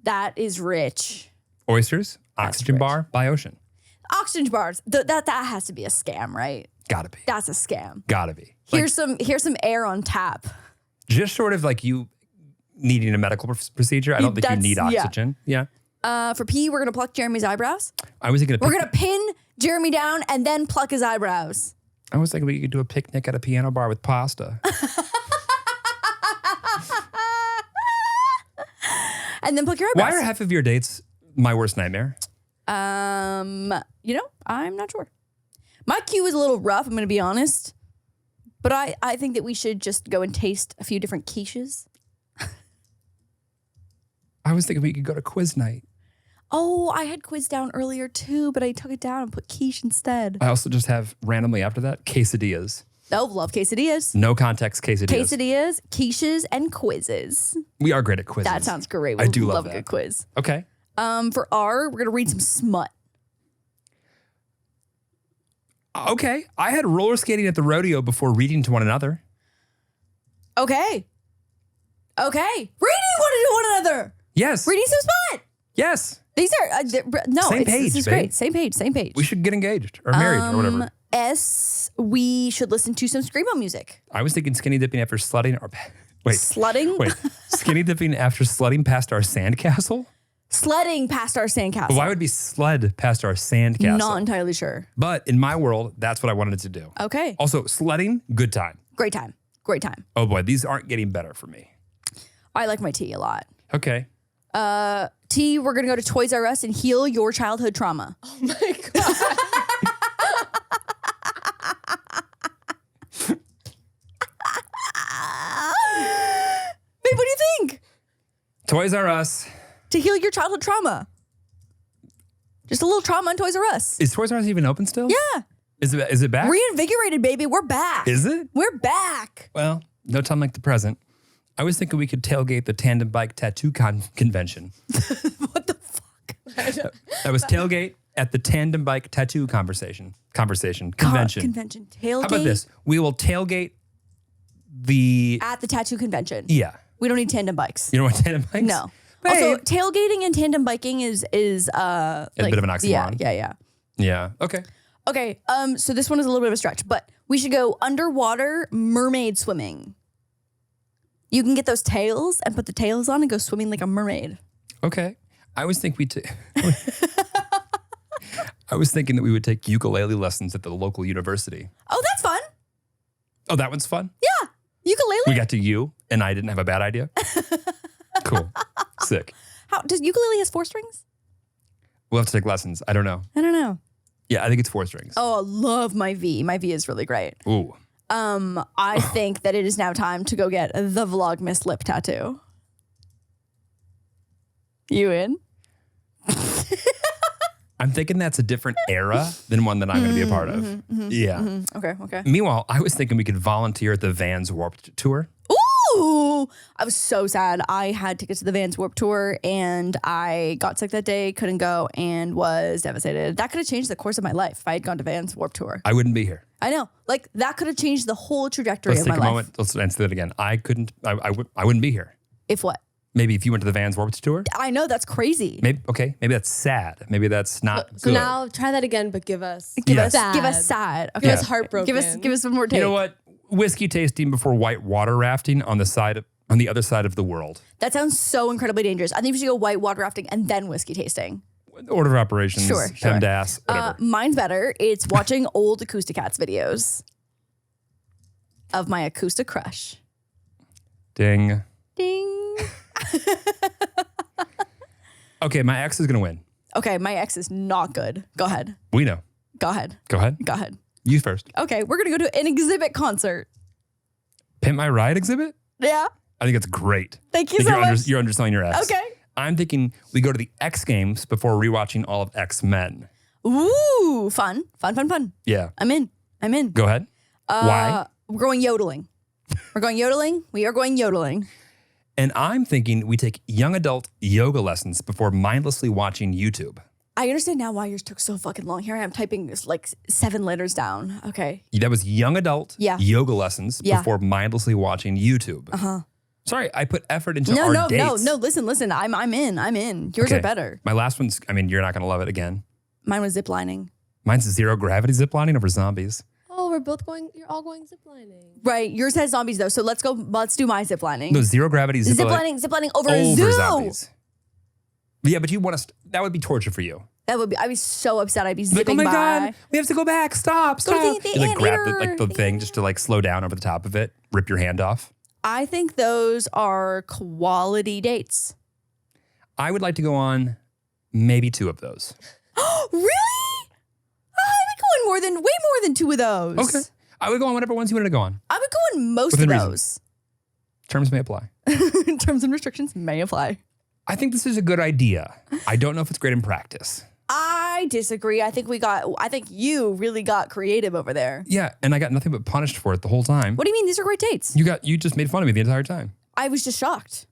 Speaker 2: That is rich.
Speaker 1: Oysters, oxygen
Speaker 2: rich.
Speaker 1: bar by ocean.
Speaker 2: Oxygen bars. That has to be a scam, right?
Speaker 1: Gotta be.
Speaker 2: That's a scam.
Speaker 1: Gotta be.
Speaker 2: Here's some air on tap.
Speaker 1: Just short of like you needing a medical procedure. I don't think you need oxygen. Yeah.
Speaker 2: For P, we're gonna pluck Jeremy's eyebrows.
Speaker 1: I was thinking
Speaker 2: We're gonna pin Jeremy down and then pluck his eyebrows.
Speaker 1: I was thinking we could do a picnic at a piano bar with pasta.
Speaker 2: And then pluck your eyebrows.
Speaker 1: Why are half of your dates my worst nightmare?
Speaker 2: I'm not sure. My cue is a little rough, I'm gonna be honest. But I think that we should just go and taste a few different quiches.
Speaker 1: I was thinking we could go to quiz night.
Speaker 2: Oh, I had quiz down earlier too, but I took it down and put quiche instead.
Speaker 1: I also just have randomly after that quesadillas.
Speaker 2: Oh, love quesadillas.
Speaker 1: No context quesadillas.
Speaker 2: Quesadillas, quiches, and quizzes.
Speaker 1: We are great at quizzes.
Speaker 2: That sounds great.
Speaker 1: I do love
Speaker 2: a
Speaker 1: that.
Speaker 2: good quiz.
Speaker 1: Okay.
Speaker 2: For R, we're gonna read some smut.
Speaker 1: Okay. I had roller skating at the rodeo before reading to one another.
Speaker 2: Okay. Reading one to one another.
Speaker 1: Yes.
Speaker 2: Reading some smut.
Speaker 1: Yes.
Speaker 2: These are
Speaker 1: Same page,
Speaker 2: this is
Speaker 1: babe.
Speaker 2: great. Same page.
Speaker 1: We should get engaged or married or whatever.
Speaker 2: S, we should listen to some screamo music.
Speaker 1: I was thinking skinny dipping after sledding or wait.
Speaker 2: Slutting?
Speaker 1: Wait. Skinny dipping after sledding past our sandcastle?
Speaker 2: Sledding past our sandcastle.
Speaker 1: Why would it be sled past our sandcastle?
Speaker 2: Not entirely sure.
Speaker 1: But in my world, that's what I wanted to do.
Speaker 2: Okay.
Speaker 1: Also, sledding, good time.
Speaker 2: Great time.
Speaker 1: Oh boy, these aren't getting better for me.
Speaker 2: I like my tea a lot.
Speaker 1: Okay.
Speaker 2: T, we're gonna go to Toys R Us and heal your childhood trauma.
Speaker 4: Oh my God.
Speaker 2: Babe, what do you think?
Speaker 1: Toys R Us.
Speaker 2: To heal your childhood trauma. Just a little trauma on Toys R Us.
Speaker 1: Is Toys R Us even open still?
Speaker 2: Yeah.
Speaker 1: Is it back?
Speaker 2: Reinvigorated, baby. We're back.
Speaker 1: Is it?
Speaker 2: We're back.
Speaker 1: Well, no time like the present. I was thinking we could tailgate the tandem bike tattoo convention.
Speaker 2: What the fuck?
Speaker 1: That was tailgate at the tandem bike tattoo convention.
Speaker 2: Convention. Tailgate.
Speaker 1: How about this? We will tailgate the
Speaker 2: At the tattoo convention.
Speaker 1: yeah.
Speaker 2: We don't need tandem bikes.
Speaker 1: You know what tandem bikes?
Speaker 2: No.
Speaker 1: Babe.
Speaker 2: Also, tailgating and tandem biking is a
Speaker 1: bit of an oxymoron.
Speaker 2: Yeah.
Speaker 1: Yeah. Okay.
Speaker 2: Okay. So this one is a little bit of a stretch, but we should go underwater mermaid swimming. You can get those tails and put the tails on and go swimming like a mermaid.
Speaker 1: Okay. I was thinking that we would take ukulele lessons at the local university.
Speaker 2: Oh, that's fun.
Speaker 1: Oh, that one's fun?
Speaker 2: Yeah. Ukulele.
Speaker 1: We got to you and I didn't have a bad idea. Cool. Sick.
Speaker 2: How does ukulele has 4 strings?
Speaker 1: We'll have to take lessons. I don't know.
Speaker 2: I don't know.
Speaker 1: Yeah, I think it's 4 strings.
Speaker 2: Oh, I love my V. My V is really great.
Speaker 1: Ooh.
Speaker 2: I think that it is now time to go get the Vlogmas lip tattoo. You in?
Speaker 1: I'm thinking that's a different era than one that I'm going to be a part of. Yeah.
Speaker 2: Okay.
Speaker 1: Meanwhile, I was thinking we could volunteer at the Vans Warped Tour.
Speaker 2: Ooh, I was so sad. I had tickets to the Vans Warped Tour and I got sick that day, couldn't go, and was devastated. That could have changed the course of my life if I had gone to Vans Warped Tour.
Speaker 1: I wouldn't be here.
Speaker 2: I know. Like, that could have changed the whole trajectory
Speaker 1: Let's
Speaker 2: of
Speaker 1: take
Speaker 2: my
Speaker 1: a
Speaker 2: life.
Speaker 1: moment. Let's answer that again. I wouldn't be here.
Speaker 2: If what?
Speaker 1: Maybe if you went to the Vans Warped Tour.
Speaker 2: I know, that's crazy.
Speaker 1: Maybe that's sad. Maybe that's not
Speaker 4: So
Speaker 1: good.
Speaker 4: now try that again, but give us
Speaker 2: Give
Speaker 1: Yes.
Speaker 2: us sad. Okay.
Speaker 4: Give us heartbroken.
Speaker 2: Give us one more take.
Speaker 1: You know what? Whiskey tasting before white water rafting on the other side of the world.
Speaker 2: That sounds so incredibly dangerous. I think we should go white water rafting and then whiskey tasting.
Speaker 1: Order of operations.
Speaker 2: Sure.
Speaker 1: PEMDAS, whatever.
Speaker 2: Mine's better. It's watching old Acousticats videos of my acoustic crush.
Speaker 1: Ding.
Speaker 2: Ding.
Speaker 1: Okay, my ex is gonna win.
Speaker 2: Okay, my ex is not good. Go ahead.
Speaker 1: We know.
Speaker 2: Go ahead.
Speaker 1: Go ahead.
Speaker 2: Go ahead.
Speaker 1: You first.
Speaker 2: Okay, we're gonna go to an exhibit concert.
Speaker 1: Pimp My Ride exhibit?
Speaker 2: Yeah.
Speaker 1: I think it's great.
Speaker 2: Thank you
Speaker 1: I think
Speaker 2: so much.
Speaker 1: You're underselling your ex.
Speaker 2: Okay.
Speaker 1: I'm thinking we go to the X Games before rewatching all of X-Men.
Speaker 2: Ooh, fun.
Speaker 1: Yeah.
Speaker 2: I'm in.
Speaker 1: Go ahead. Why?
Speaker 2: We're going yodeling. We are going yodeling.
Speaker 1: And I'm thinking we take young adult yoga lessons before mindlessly watching YouTube.
Speaker 2: I understand now why yours took so fucking long. Here I am typing like 7 letters down. Okay.
Speaker 1: That was young adult yoga lessons
Speaker 2: Yeah.
Speaker 1: before mindlessly watching YouTube. Sorry, I put effort into our dates.
Speaker 2: No. Listen. I'm in. Yours
Speaker 1: Okay.
Speaker 2: are better.
Speaker 1: My last one's, I mean, you're not going to love it again.
Speaker 2: Mine was ziplining.
Speaker 1: Mine's zero gravity ziplining over zombies.
Speaker 4: Oh, you're all going ziplining.
Speaker 2: Right. Yours has zombies though. So let's do my ziplining.
Speaker 1: No, zero gravity
Speaker 2: Ziplining over a zoo.
Speaker 1: zombies. Yeah, but you want us, that would be torture for you.
Speaker 2: I'd be so upset. I'd be
Speaker 1: Like,
Speaker 2: zipping
Speaker 1: oh my
Speaker 2: by.
Speaker 1: God, we have to go back. Stop.
Speaker 2: Go to the
Speaker 1: You like grab
Speaker 2: anteater.
Speaker 1: the thing just to like slow down over the top of it, rip your hand off.
Speaker 2: I think those are quality dates.
Speaker 1: I would like to go on maybe 2 of those.
Speaker 2: Really? I would go on way more than 2 of those.
Speaker 1: Okay. I would go on whatever ones you wanted to go on.
Speaker 2: I would go on most
Speaker 1: Within
Speaker 2: of
Speaker 1: reason.
Speaker 2: those.
Speaker 1: Terms may apply.
Speaker 2: Terms and restrictions may apply.
Speaker 1: I think this is a good idea. I don't know if it's great in practice.
Speaker 2: I disagree. I think you really got creative over there.
Speaker 1: Yeah, and I got nothing but punished for it the whole time.
Speaker 2: What do you mean? These are great dates.
Speaker 1: You just made fun of me the entire time.
Speaker 2: I was just shocked.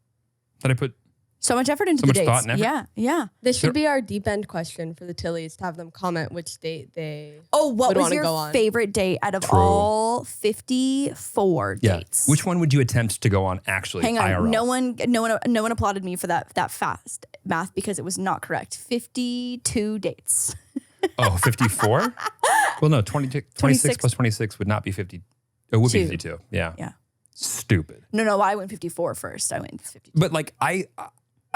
Speaker 1: That I put
Speaker 2: So much effort into
Speaker 1: So
Speaker 2: the
Speaker 1: much
Speaker 2: dates.
Speaker 1: thought and effort?
Speaker 2: Yeah.
Speaker 4: This should be our deep end question for the Tillies to have them comment which date they
Speaker 2: Oh, what
Speaker 4: would
Speaker 2: was
Speaker 4: wanna
Speaker 2: your
Speaker 4: go on.
Speaker 2: favorite date out of
Speaker 1: True.
Speaker 2: all 54 dates?
Speaker 1: Which one would you attempt to go on actually?
Speaker 2: Hang on.
Speaker 1: IRL?
Speaker 2: No one applauded me for that fast math because it was not correct. 52 dates.
Speaker 1: Oh, 54? Well, no, 26 plus 26 would not be 50. It would be 52. Yeah.
Speaker 2: Yeah.
Speaker 1: Stupid.
Speaker 2: No, I went 54 first. I went 52.
Speaker 1: But like I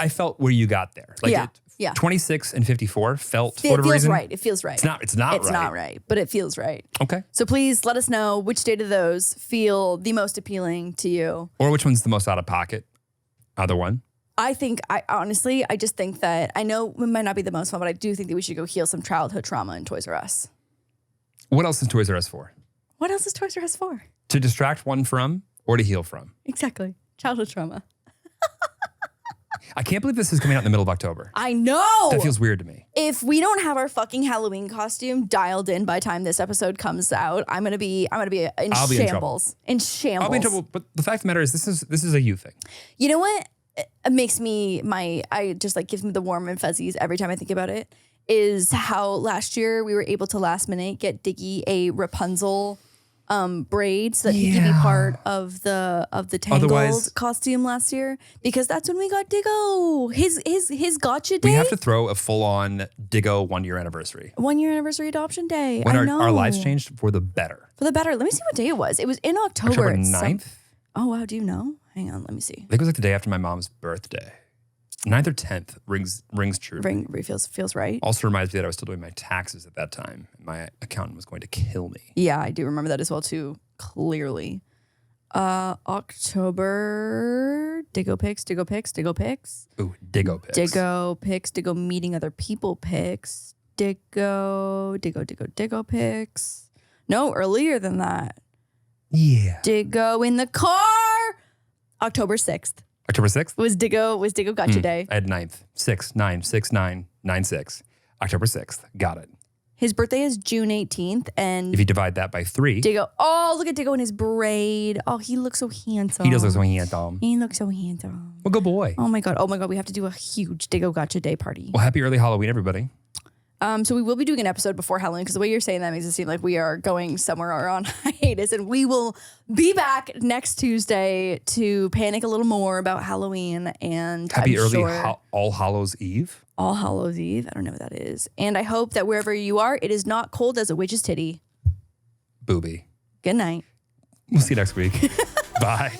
Speaker 1: felt where you got there. Like
Speaker 2: Yeah.
Speaker 1: 26 and 54 felt
Speaker 2: It
Speaker 1: for whatever
Speaker 2: feels
Speaker 1: reason.
Speaker 2: right. It feels right.
Speaker 1: It's not
Speaker 2: It's not right, but it feels right.
Speaker 1: Okay.
Speaker 2: So please let us know which date of those feel the most appealing to you.
Speaker 1: Or which one's the most out of pocket? Either one.
Speaker 2: I just think that I know it might not be the most fun, but I do think that we should go heal some childhood trauma in Toys R Us.
Speaker 1: What else is Toys R Us for?
Speaker 2: What else is Toys R Us for?
Speaker 1: To distract one from or to heal from?
Speaker 2: Exactly. Childhood trauma.
Speaker 1: I can't believe this is coming out in the middle of October.
Speaker 2: I know.
Speaker 1: That feels weird to me.
Speaker 2: If we don't have our fucking Halloween costume dialed in by the time this episode comes out, I'm gonna be in
Speaker 1: I'll be in trouble.
Speaker 2: shambles. In shambles.
Speaker 1: I'll be in trouble, but the fact of the matter is this is a you thing.
Speaker 2: You know what? It makes me gives me the warm and fuzzies every time I think about it. Is how last year we were able to last minute get Diggy a Rapunzel braid so that he could be part of the Tangled
Speaker 1: Otherwise-
Speaker 2: costume last year, because that's when we got Diggo. His gotcha day.
Speaker 1: We have to throw a full-on Diggo 1-year anniversary.
Speaker 2: 1-year anniversary adoption day.
Speaker 1: When
Speaker 2: I know.
Speaker 1: our lives changed for the better.
Speaker 2: For the better. Let me see what day it was. It was in October.
Speaker 1: October
Speaker 2: It's
Speaker 1: 9th?
Speaker 2: oh wow, do you know? Hang on, let me see.
Speaker 1: I think it was like the day after my mom's birthday. 9th or 10th rings true.
Speaker 2: Feels right.
Speaker 1: Also reminds me that I was still doing my taxes at that time. My accountant was going to kill me.
Speaker 2: Yeah, I do remember that as well too, clearly. October, Diggo pics.
Speaker 1: Ooh, Diggo pics.
Speaker 2: Diggo meeting other people pics. Diggo pics. No, earlier than that.
Speaker 1: Yeah.
Speaker 2: Diggo in the car. October 6th.
Speaker 1: October 6th?
Speaker 2: Was Diggo gotcha day.
Speaker 1: I had 9th. 6, 9, 6, 9, 9, 6. October 6th. Got it.
Speaker 2: His birthday is June 18th, and
Speaker 1: If you divide that by 3,
Speaker 2: Diggo. Oh, look at Diggo in his braid. Oh, he looks so handsome.
Speaker 1: he does look so handsome.
Speaker 2: He looks so handsome.
Speaker 1: Well, good boy.
Speaker 2: Oh my god. We have to do a huge Diggo Gotcha Day party.
Speaker 1: Well, happy early Halloween, everybody.
Speaker 2: So we will be doing an episode before Halloween, because the way you're saying that makes it seem like we are going somewhere or on hiatus, and we will be back next Tuesday to panic a little more about Halloween and
Speaker 1: Happy
Speaker 2: I'm
Speaker 1: early
Speaker 2: sure
Speaker 1: All Hallows Eve.
Speaker 2: All Hallows Eve. I don't know what that is. And I hope that wherever you are, it is not cold as a witch's titty.
Speaker 1: Booby.
Speaker 2: Good night.
Speaker 1: We'll see you next week. Bye.